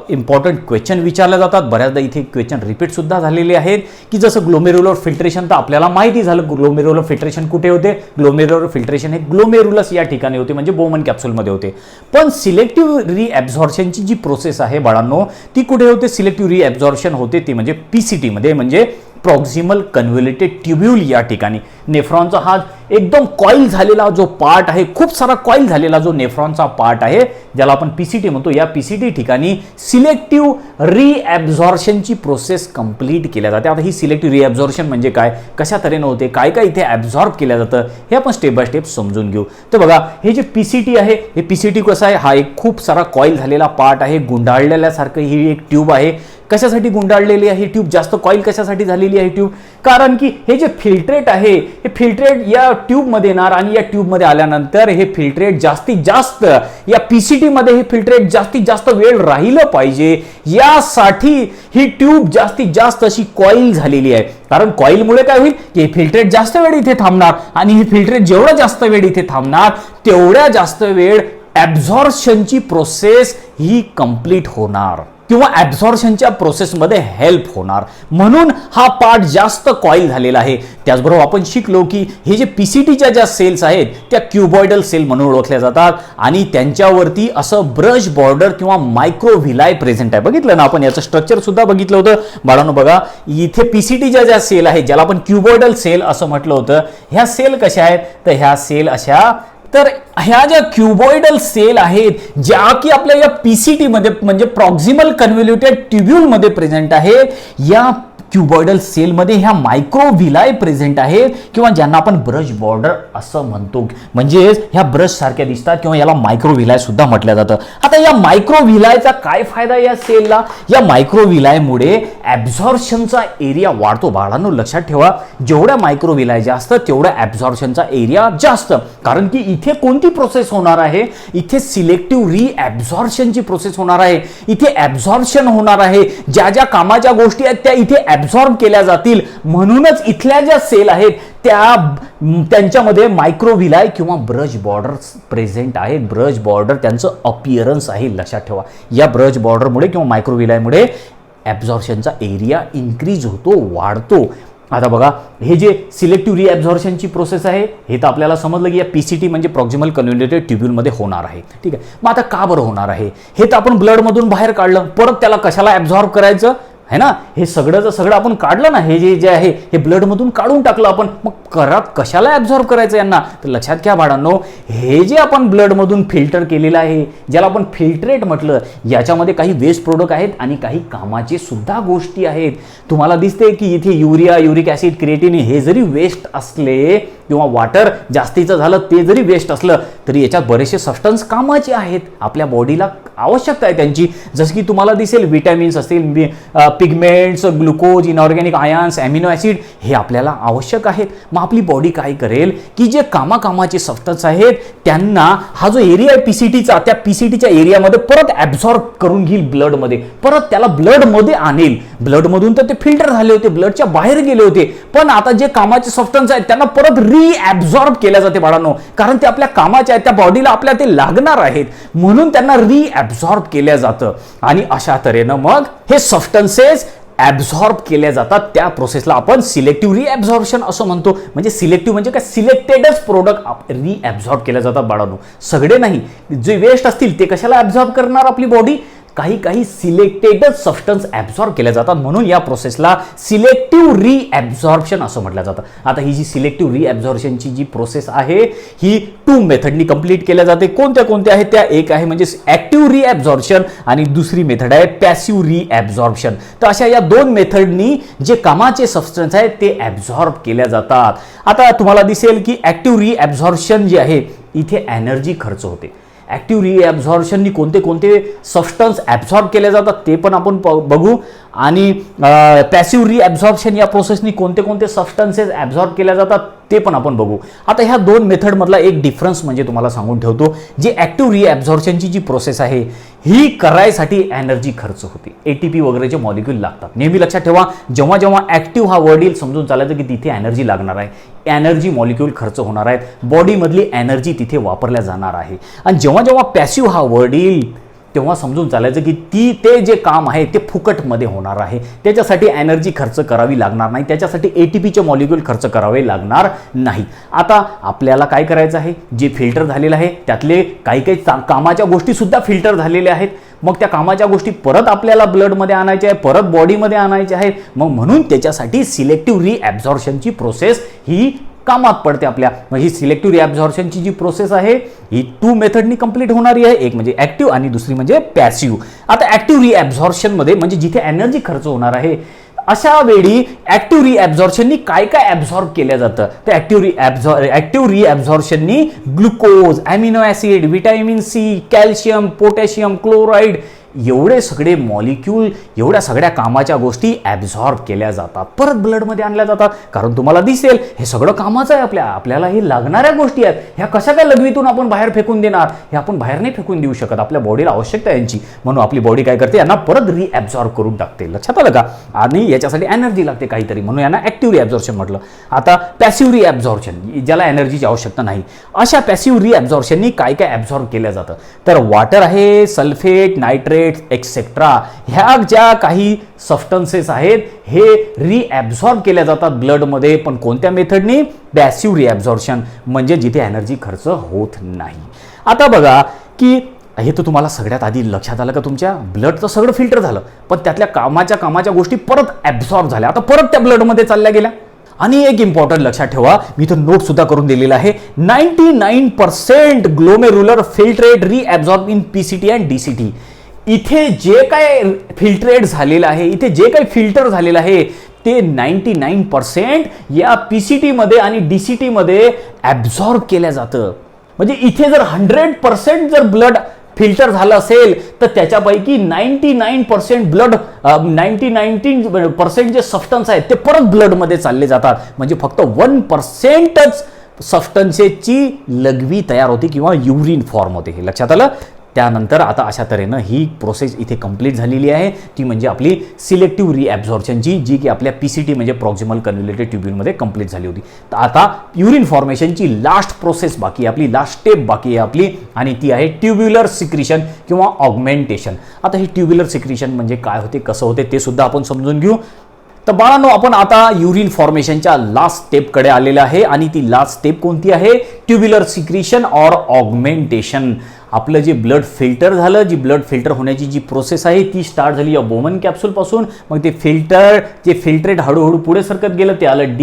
A: इम्पॉर्टंट क्वेश्चन विचारले जातात, बऱ्याचदा इथे क्वेश्चन रिपीट सुद्धा झालेले आहेत, की जसं ग्लोमेरुलर फिल्ट्रेशन तर आपल्याला माहिती झालं, ग्लोमेरुलर फिल्ट्रेशन कुठे होते? ग्लोमेरुलर फिल्ट्रेशन हे ग्लोमेरुलस या ठिकाणी होते, म्हणजे बोमन कॅप्सूलमध्ये होते. पण सिलेक्टिव्ह रिॲब्झॉर्प्शनची जी प्रोसेस आहे बाळांनो, ती कुठे होते? सिलेक्टिव्ह रिॲब्झॉर्प्शन होते ती म्हणजे पीसीटी मध्ये, म्हणजे प्रॉक्सिमल कन्व्होल्युटेड ट्यूब्यूल या ठिकाणी. नेफ्रॉनचा हा एकदम कॉईल झालेला जो पार्ट आहे, खूप सारा कॉईल झालेला जो नेफ्रॉनचा पार्ट आहे ज्याला आपण पीसीटी म्हणतो, या पीसीटी ठिकाणी सिलेक्टिव्ह रिॲब्झॉर्प्शनची प्रोसेस कंप्लीट केल्या जाते. आता ही सिलेक्टिव्ह रिॲब्झॉर्प्शन म्हणजे काय, कशा तऱ्हेने होते, काय काय इथे ॲब्झॉर्ब केल्या जातं हे आपण स्टेप बाय स्टेप समजून घेऊ. तर बघा, हे जे पीसीटी आहे, हे पीसीटी कसं आहे? हा एक खूप सारा कॉईल झालेला पार्ट आहे, गुंडाळलेल्यासारखं ही एक ट्यूब आहे. कशासाठी गुंडाळलेली आहे ट्यूब? जास्त कॉईल कशासाठी झालेली आहे ट्यूब? कारण की हे जे फिल्ट्रेट आहे हे फिल्ट्रेट या ट्यूब मध्ये येणार आणि या ट्यूब मध्ये आल्यानंतर हे फिल्ट्रेट जास्तीत जास्त या पीसीटी मध्ये हे फिल्ट्रेट जास्तीत जास्त वेळ राहिलं पाहिजे, यासाठी ही ट्यूब जास्तीत जास्त अशी कॉईल झालेली आहे. कारण कॉईलमुळे काय होईल की हे फिल्ट्रेट जास्त वेळ इथे थांबणार आणि हे फिल्ट्रेट जेवढं जास्त वेळ इथे थांबणार तेवढ्या जास्त वेळ ॲब्झॉर्प्शनची प्रोसेस ही कंप्लीट होणार किंवा ॲब्झॉर्प्शनच्या प्रोसेसमध्ये हेल्प होणार, म्हणून हा पार्ट जास्त कॉईल झालेला आहे. त्याचबरोबर आपण शिकलो की हे जे पीसीटीच्या ज्या सेल्स आहेत त्या क्युबॉइडल सेल म्हणून ओळखल्या जातात आणि त्यांच्यावरती असं ब्रश बॉर्डर किंवा मायक्रोव्हिलाय प्रेझेंट आहे. बघितलं ना आपण, याचं स्ट्रक्चर सुद्धा बघितलं होतं बाळांनो. बघा, इथे पीसीटीच्या ज्या सेल आहेत ज्याला आपण क्युबॉइडल सेल असं म्हटलं होतं, ह्या सेल कशा आहेत? तर ह्या सेल अशा, तर ह्या ज्या क्युबॉइडल सेल आहेत ज्या की आपल्या या पीसीटी मध्ये म्हणजे प्रॉक्सिमल कन्व्होल्युटेड ट्यूब्यूल मध्ये प्रेझेंट आहेत, या क्युबॉइडल सेल मध्ये ह्या मायक्रोव्हिलाय प्रेझेंट आहेत किंवा ज्यांना आपण ब्रश बॉर्डर असं म्हणतो, म्हणजे ह्या ब्रश सारख्या दिसतात किंवा याला मायक्रोव्हिलाय सुद्धा म्हटलं जातं. आता या मायक्रोव्हिलायचा काय फायदा या सेलला? या मायक्रोव्हिलायमुळे ॲब्झॉर्प्शनचा एरिया वाढतो. बाळांनो लक्षात ठेवा, जेवढ्या मायक्रोव्हिलाय जास्त तेवढ्या ॲब्झॉर्प्शनचा एरिया जास्त, कारण की इथे कोणती प्रोसेस होणार आहे? इथे सिलेक्टिव्ह रिॲब्झॉर्प्शनची प्रोसेस होणार आहे, इथे ॲब्झॉर्प्शन होणार आहे, ज्या ज्या कामाच्या गोष्टी आहेत त्या इथे ॲब्झॉर्ब केल्या जातील. म्हणूनच इथल्या ज्या सेल आहेत त्यांच्यामध्ये मायक्रोव्हिलाय किंवा ब्रश बॉर्डर प्रेझेंट आहेत. ब्रश बॉर्डर त्यांचं अपीअरन्स आहे, लक्षात ठेवा. या ब्रश बॉर्डरमुळे किंवा मायक्रोव्हिलायमुळे ॲब्झॉर्प्शनचा एरिया इन्क्रीज होतो, वाढतो. आता बघा, हे जे सिलेक्टिव्ह रिॲब्झॉर्प्शनची प्रोसेस आहे हे तर आपल्याला समजलं की या पीसीटी म्हणजे प्रॉक्सिमल कन्व्होल्युटेड ट्यूब्यूलमध्ये होणार आहे. ठीक आहे, मग आता का बरं होणार आहे? हे तर आपण ब्लडमधून बाहेर काढलं, परत त्याला कशाला ॲब्झॉर्ब करायचं है ना? हे सगळं आपण काढलं ना, हे जे आहे हे ब्लडमधून काढून टाकलं आपण, मग करत कशाला ॲब्झॉर्ब करायचं यांना? तर लक्षात घ्या बाळांनो, हे जे आपण ब्लडमधून फिल्टर केलेलं आहे ज्याला आपण फिल्ट्रेट म्हटलं, याच्यामध्ये काही वेस्ट प्रोडक्ट आहेत आणि काही कामाचे सुद्धा गोष्टी आहेत. तुम्हाला दिसते की इथे युरिया, युरिक ऍसिड, क्रिएटिनिन हे जरी वेस्ट असले किंवा वॉटर जास्तीचं झालं ते जरी वेस्ट असलं तरी याच्यात बरेचसे सबस्टन्स कामाचे आहेत, आपल्या बॉडीला आवश्यकता आहे त्यांची, जसं की तुम्हाला दिसेल विटॅमिन्स असतील, pigments, glucose, inorganic ions, amino acid हे आपल्याला आवश्यक आहेत. मग आपली बॉडी काय करेल की जे कामाचे सबस्टन्स आहेत त्यांना हा जो एरिया आहे पीसीटीचा, त्या पीसीटीच्या एरियामध्ये परत ॲब्झॉर्ब करून घेईल ब्लडमध्ये, परत त्याला ब्लडमध्ये आणेल. ब्लडमधून तर ते फिल्टर झाले होते, ब्लडच्या बाहेर गेले होते, पण आता जे कामाचे सबस्टन्स आहेत त्यांना परत रिॲब्झॉर्ब केल्या जाते बाळांनो, कारण ते आपल्या कामाचे आहेत, त्या बॉडीला आपल्या ते लागणार आहेत, म्हणून त्यांना रिॲब्झॉर्ब केल्या जातं. आणि अशा तऱ्हेनं मग हे सबस्टन्सेस ॲब्झॉर्ब केल्या जातात. त्या प्रोसेसला आपण सिलेक्टिव्ह रिॲब्झॉर्प्शन असं म्हणतो. म्हणजे सिलेक्टिव्ह म्हणजे काय, सिलेक्टेडच प्रोडक्ट रिॲब्झॉर्ब केल्या जातात बाळांनो, सगळे नाही. जे वेस्ट असतील ते कशाला ॲब्झॉर्ब करणार आपली बॉडी, काही सिलेक्टेडच सबस्टन्स ॲब्झॉर्ब केल्या जातात, म्हणून या प्रोसेसला सिलेक्टिव्ह रिॲब्झॉर्प्शन असं म्हटलं जातं. आता ही जी सिलेक्टिव्ह रिॲब्झॉर्प्शनची जी प्रोसेस आहे ही 2 मेथडनी कंप्लीट केल्या जाते. कोणत्या आहेत त्या, एक आहे म्हणजे ॲक्टिव्ह रिॲब्झॉर्प्शन आणि दुसरी मेथड आहे पॅसिव्ह रिॲब्झॉर्प्शन. तर अशा या 2 मेथडनी जे कामाचे सबस्टन्स आहेत ते ॲब्झॉर्ब केल्या जातात. आता तुम्हाला दिसेल की ॲक्टिव्ह रिॲब्झॉर्प्शन जे आहे इथे एनर्जी खर्च होते. ॲक्टिव्ह रिॲब्झॉर्प्शननी कोणते सबस्टन्स ॲब्झॉर्ब केले जातात ते पण आपण बघू, आणि पॅसिव्ह रिॲब्झॉर्प्शन या प्रोसेसनी कोणते सबस्टन्सेस ॲब्झॉर्ब केल्या जातात ते पण आपण बघू. आता ह्या 2 मेथडमधला एक डिफरन्स म्हणजे तुम्हाला सांगून ठेवतो, जी ॲक्टिव्ह रिॲब्झॉर्प्शनची जी प्रोसेस आहे ही करायसाठी एनर्जी खर्च होते, एटीपी वगैरेचे मॉलिक्यूल लागतात. नेहमी लक्षात ठेवा, जेव्हा ॲक्टिव्ह हा वर्ड येईल समजून चालायचं की तिथे एनर्जी लागणार आहे, एनर्जी मॉलिक्यूल खर्च होणार आहेत, बॉडीमधली एनर्जी तिथे वापरल्या जाणार आहे. आणि जेव्हा पॅसिव्ह हा वर्ड येईल तेव्हा समजून चालायचं की ते जे काम आहे ते फुकटमध्ये होणार आहे, त्याच्यासाठी एनर्जी खर्च करावी लागणार नाही, त्याच्यासाठी एटीपीचे मॉलिक्यूल खर्च करावे लागणार नाही. आता आपल्याला काय करायचं आहे, जे फिल्टर झालेलं आहे त्यातले काही कामाच्या गोष्टी सुद्धा फिल्टर झालेल्या आहेत. मग त्या कामाच्या गोष्टी परत आपल्याला ब्लडमध्ये आणायच्या आहे, परत बॉडीमध्ये आणायच्या आहेत. मग म्हणून त्याच्यासाठी सिलेक्टिव्ह रिॲब्झॉर्प्शनची प्रोसेस ही कामात पडते आपल्या. मग ही सिलेक्टिव्ह रिॲब्झॉर्प्शनची जी प्रोसेस आहे ही 2 मेथडनी कंप्लीट होणारी आहे, एक म्हणजे ॲक्टिव्ह आणि दुसरी म्हणजे पॅसिव्ह. आता ॲक्टिव्ह रिॲब्झॉर्प्शनमध्ये म्हणजे जिथे एनर्जी खर्च होणार आहे अशा वेळी ॲक्टिव्ह रिॲब्झॉर्प्शननी काय ॲब्झॉर्ब केलं जातं, तर ॲक्टिव्ह रिॲब्झॉर्प्शननी glucose, amino acid, vitamin C, calcium, potassium, chloride एवढे सगळे मॉलिक्यूल, एवढ्या सगळ्या कामाच्या गोष्टी ॲब्झॉर्ब केल्या जातात, परत ब्लडमध्ये आणल्या जातात. कारण तुम्हाला दिसेल हे सगळं कामाचं आहे, आपल्याला हे लागणाऱ्या गोष्टी आहेत. ह्या कशा काय लघवीतून आपण बाहेर फेकून देणार, हे आपण बाहेर नाही फेकून देऊ शकत, आपल्या बॉडीला आवश्यकता आहे यांची, म्हणून आपली बॉडी काय करते, यांना परत रिॲब्झॉर्ब करून टाकते. लक्षात आलं का? आणि याच्यासाठी एनर्जी लागते काहीतरी, म्हणून यांना ॲक्टिव्ह रिॲब्झॉर्प्शन म्हटलं. आता पॅसिव्ह रिॲब्झॉर्प्शन, ज्याला एनर्जीची आवश्यकता नाही, अशा पॅसिव्ह रिॲब्झॉर्प्शननी काय ॲब्झॉर्ब केलं जातं, तर वॉटर आहे, सल्फेट, नायट्रेट एक्सेट्रा, ह्या ज्या काही सबस्टन्सेस आहेत हे रिॲब्झॉर्ब केल्या जातात ब्लडमध्ये, पण कोणत्या मेथडनी, पॅसिव्ह रिॲब्झॉर्प्शन, म्हणजे जिथे एनर्जी खर्च होत नाही. आता बघा की हे तर तुम्हाला सगळ्यात आधी लक्षात आलं का, तुमच्या ब्लडचं सगळं फिल्टर झालं, पण त्यातल्या कामाच्या गोष्टी परत ॲब्झॉर्ब झाल्या, आता परत त्या ब्लडमध्ये चालल्या गेल्या. आणि एक इम्पॉर्टंट लक्षात ठेवा, मी इथं नोट सुद्धा करून दिलेला आहे, 99% glomerular filtrate reabsorb in PCT and DCT. इथे जे काय फिल्ट्रेट झालेलं आहे, इथे जे काही फिल्टर झालेलं आहे ते 99% या पीसीटीमध्ये आणि डीसीटीमध्ये ॲब्झॉर्ब केलं जातं. म्हणजे इथे जर 100% जर ब्लड फिल्टर झालं असेल तर त्याच्यापैकी 99% ब्लड 99% जे सबस्टन्स आहेत ते परत ब्लडमध्ये चालले जातात. म्हणजे फक्त 1%च सबस्टन्सेसची लघवी तयार होते किंवा युरिन फॉर्म होते. हे लक्षात आलं? त्यानंतर आता अशा तऱ्हेनं ही प्रोसेस इथे कंप्लीट झालेली आहे, ती म्हणजे आपली सिलेक्टिव्ह रिॲब्झॉर्प्शनची, जी की आपल्या पीसीटी म्हणजे प्रॉक्सिमल कन्व्होल्युटेड ट्युब्यूलमध्ये कंप्लीट झाली होती. तर आता युरिन फॉर्मेशनची लास्ट प्रोसेस बाकी आहे आपली, लास्ट स्टेप बाकी आहे आपली, आणि ती आहे ट्युब्युलर सिक्रिशन किंवा ऑगमेंटेशन. आता ही ट्युब्युलर सिक्रिशन म्हणजे काय होते, कसं होते ते सुद्धा आपण समजून घेऊ. तर बाळांनो, आपण आता युरिन फॉर्मेशनच्या लास्ट स्टेपकडे आलेलं आहे, आणि ती लास्ट स्टेप कोणती आहे, ट्युब्युलर सिक्रिशन ऑर ऑगमेंटेशन. आपलं जे ब्लड फिल्टर झालं, जी ब्लड फिल्टर होण्याची जी प्रोसेस आहे ती स्टार्ट झाली या बोमन कॅप्सूलपासून. मग ते फिल्ट्रेट हळूहळू पुढे सरकत गेलं, ते आलं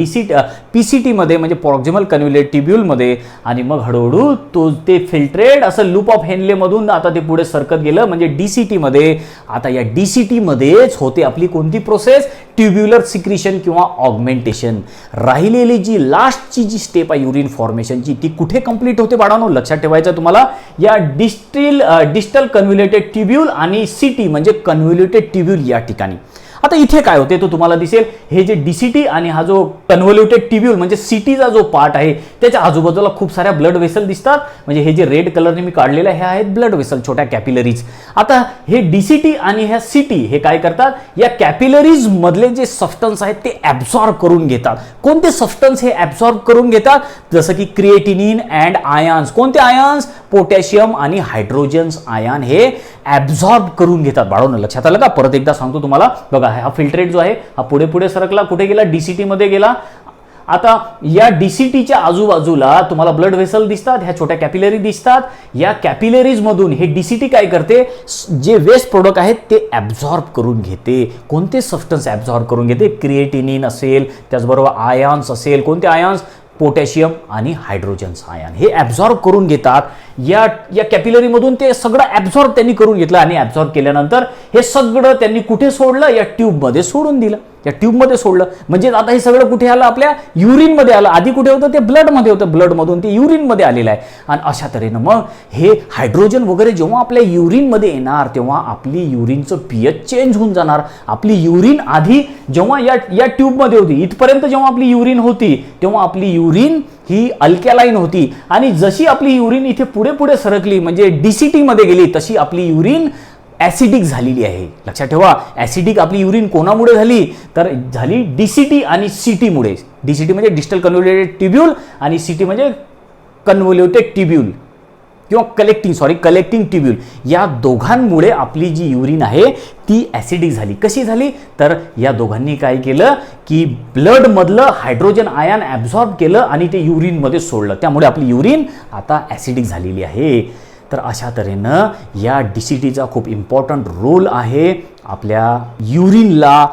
A: पीसीटीमध्ये म्हणजे प्रॉक्सिमल कन्व्होल्युटेड ट्युब्यूलमध्ये, आणि मग हळूहळू ते फिल्ट्रेट असं लूप ऑफ हेनलेमधून आता ते पुढे सरकत गेलं म्हणजे डीसीटीमध्ये. आता या डीसीटीमध्येच होते आपली कोणती प्रोसेस, ट्युब्युलर सिक्रिशन किंवा ऑगमेंटेशन. राहिलेली जी लास्टची जी स्टेप आहे युरिन फॉर्मेशनची ती कुठे कंप्लीट होते बाळांनो, लक्षात ठेवायचं तुम्हाला, या डिस्टल कन्व्होल्युटेड ट्युब्यूल आणि सीटी म्हणजे कन्व्होल्युटेड ट्युब्यूल या ठिकाणी. आता इथे काय होते तो तुम्हाला दिसेल, हे जे डीसीटी आणि हा जो कन्व्होल्युटेड ट्युब्यूल म्हणजे सीटीचा जो पार्ट आहे त्याच्या आजूबाजूला खूप साऱ्या ब्लड वेसल दिसतात. म्हणजे हे जे रेड कलरने मी काढलेले हे आहेत ब्लड वेसल, छोट्या कॅपिलरीज. आता हे डीसीटी आणि ह्या सीटी हे काय करतात, या कॅपिलरीज मधले जे सबस्टन्स आहेत ते ऍब्सॉर्ब करून घेतात. कोणते सबस्टन्स हे ऍब्सॉर्ब करून घेतात, जसं की क्रिएटिनिन अँड आयन्स. कोणते आयन्स, पोटॅशियम आणि हायड्रोजन्स आयन हे ऍब्सॉर्ब करून घेतात. बाळांनो लक्षात आलं का? परत एकदा सांगतो तुम्हाला बघा, हा फिल्ट्रेट जो आहे हा पुढे पुढे सरकला, कुठे गेला, डीसीटी मध्ये गेला. आता या डीसीटीच्या आजूबाजूला तुम्हाला ब्लड व्हेसल दिसतात, ह्या छोट्या कॅपिलरी दिसतात. या कॅपिलरीज मधून हे डीसीटी काय करते, जे वेस्ट प्रोडक्ट आहेत ते ऍब्सॉर्ब करून घेते. कोणते सबस्टन्स ऍब्सॉर्ब करून घेते, क्रिएटिनिन असेल, त्याचबरोबर आयन्स असेल. कोणते आयन्स, पोटॅशियम आणि हायड्रोजन्स आयन हे ऍब्सॉर्ब करून घेतात. या कॅपिलरीमधून ते सगळं ऍब्सॉर्ब त्यांनी करून घेतलं आणि ऍब्सॉर्ब केल्यानंतर हे सगळं त्यांनी कुठे सोडलं, या ट्यूबमध्ये सोडून दिलं. या ट्यूबमध्ये सोडलं म्हणजे आता हे सगळं कुठे आलं, आपल्या युरिनमध्ये आलं. आधी कुठे होतं, ते ब्लडमध्ये होतं, ब्लडमधून ते युरिनमध्ये आलेलं आहे. आणि अशा तऱ्हेनं मग हे हायड्रोजन वगैरे जेव्हा आपल्या युरिनमध्ये येणार तेव्हा आपली युरिनचं पीएच चेंज होऊन जाणार. आपली युरिन आधी जेव्हा या ट्यूबमध्ये होती, इथपर्यंत जेव्हा आपली युरिन होती तेव्हा आपली युरिन ही अल्कॅलाइन होती. आणि जशी आपली युरिन इथे पुढे पुढे सरकली म्हणजे डीसीटी मध्ये गेली, तशी आपली युरिन ऍसिडिक झालेली आहे. लक्षात ठेवा, ऍसिडिक आपली युरिन कोणामुळे झाली, तर झाली डीसीटी आणि सीटी मुळे. डीसीटी म्हणजे डिस्टल कन्व्होल्युटेड ट्युब्यूल आणि सीटी म्हणजे कन्व्होल्युटेड ट्युब्यूल किंवा कलेक्टिंग ट्युब्यूल. या दोघांमुळे आपली जी युरिन आहे ती ऍसिडिक झाली. कशी झाली, तर या दोघांनी काय केलं की ब्लड मधलं हायड्रोजन आयन ऍब्सॉर्ब केलं आणि ते युरिन मध्ये सोडलं. त्यामुळे आपली युरिन आता ऍसिडिक झालेली आहे. तर अशा तऱ्हेनं या डीसीटीचा खूप इम्पॉर्टंट रोल आहे आपल्या युरिनला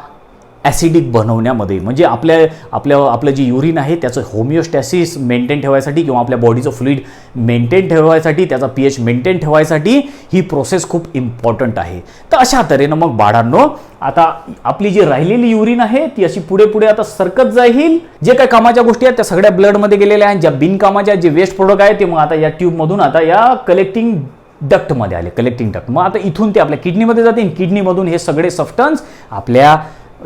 A: ॲसिडिक बनवण्यामध्ये. म्हणजे आपलं जे युरिन आहे त्याचं होमिओस्टॅसिस मेंटेन ठेवायसाठी किंवा आपल्या बॉडीचं फ्लुइड मेंटेन ठेवायसाठी, त्याचा पीएच मेंटेन ठेवायसाठी ही प्रोसेस खूप इम्पॉर्टंट आहे. तर अशा तऱ्हेनं मग बाळांनो आता आपली जी राहिलेली युरिन आहे ती अशी पुढे पुढे आता सरकत जाईल. जे काही कामाच्या गोष्टी आहेत त्या सगळ्या ब्लडमध्ये गेलेल्या आहेत. ज्या बिनकामाच्या जे वेस्ट प्रोडक्ट आहेत ते मग आता या ट्यूबमधून आता या कलेक्टिंग डक्टमध्ये आले. कलेक्टिंग डक्ट मग आता इथून ते आपल्या किडनीमध्ये जातील. किडनीमधून हे सगळे सबस्टन्स आपल्या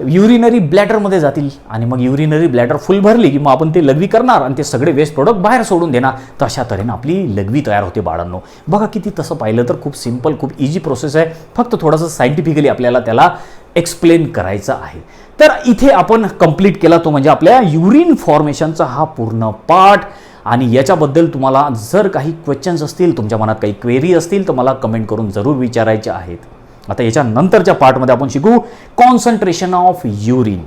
A: युरिनरी ब्लॅडरमध्ये जातील आणि मग युरिनरी ब्लॅडर फुल भरली की मग आपण ते लघवी करणार आणि ते सगळे वेस्ट प्रोडक्ट बाहेर सोडून देणार. तर अशा तऱ्हेनं आपली लघवी तयार होते बाळांनो. बघा किती तसं पाहिलं तर खूप सिंपल, खूप इझी प्रोसेस आहे. फक्त थोडंसं सायंटिफिकली आपल्याला त्याला एक्सप्लेन करायचं आहे. तर इथे आपण कंप्लीट केला तो म्हणजे आपल्या युरिन फॉर्मेशनचा हा पूर्ण पार्ट. आणि याच्याबद्दल तुम्हाला जर काही क्वेश्चन्स असतील, तुमच्या मनात काही क्वेरी असतील तर मला कमेंट करून जरूर विचारायचे आहेत. आता याच्या नंतरच्या पार्टमध्ये आपण शिकू कॉन्सन्ट्रेशन ऑफ युरिन.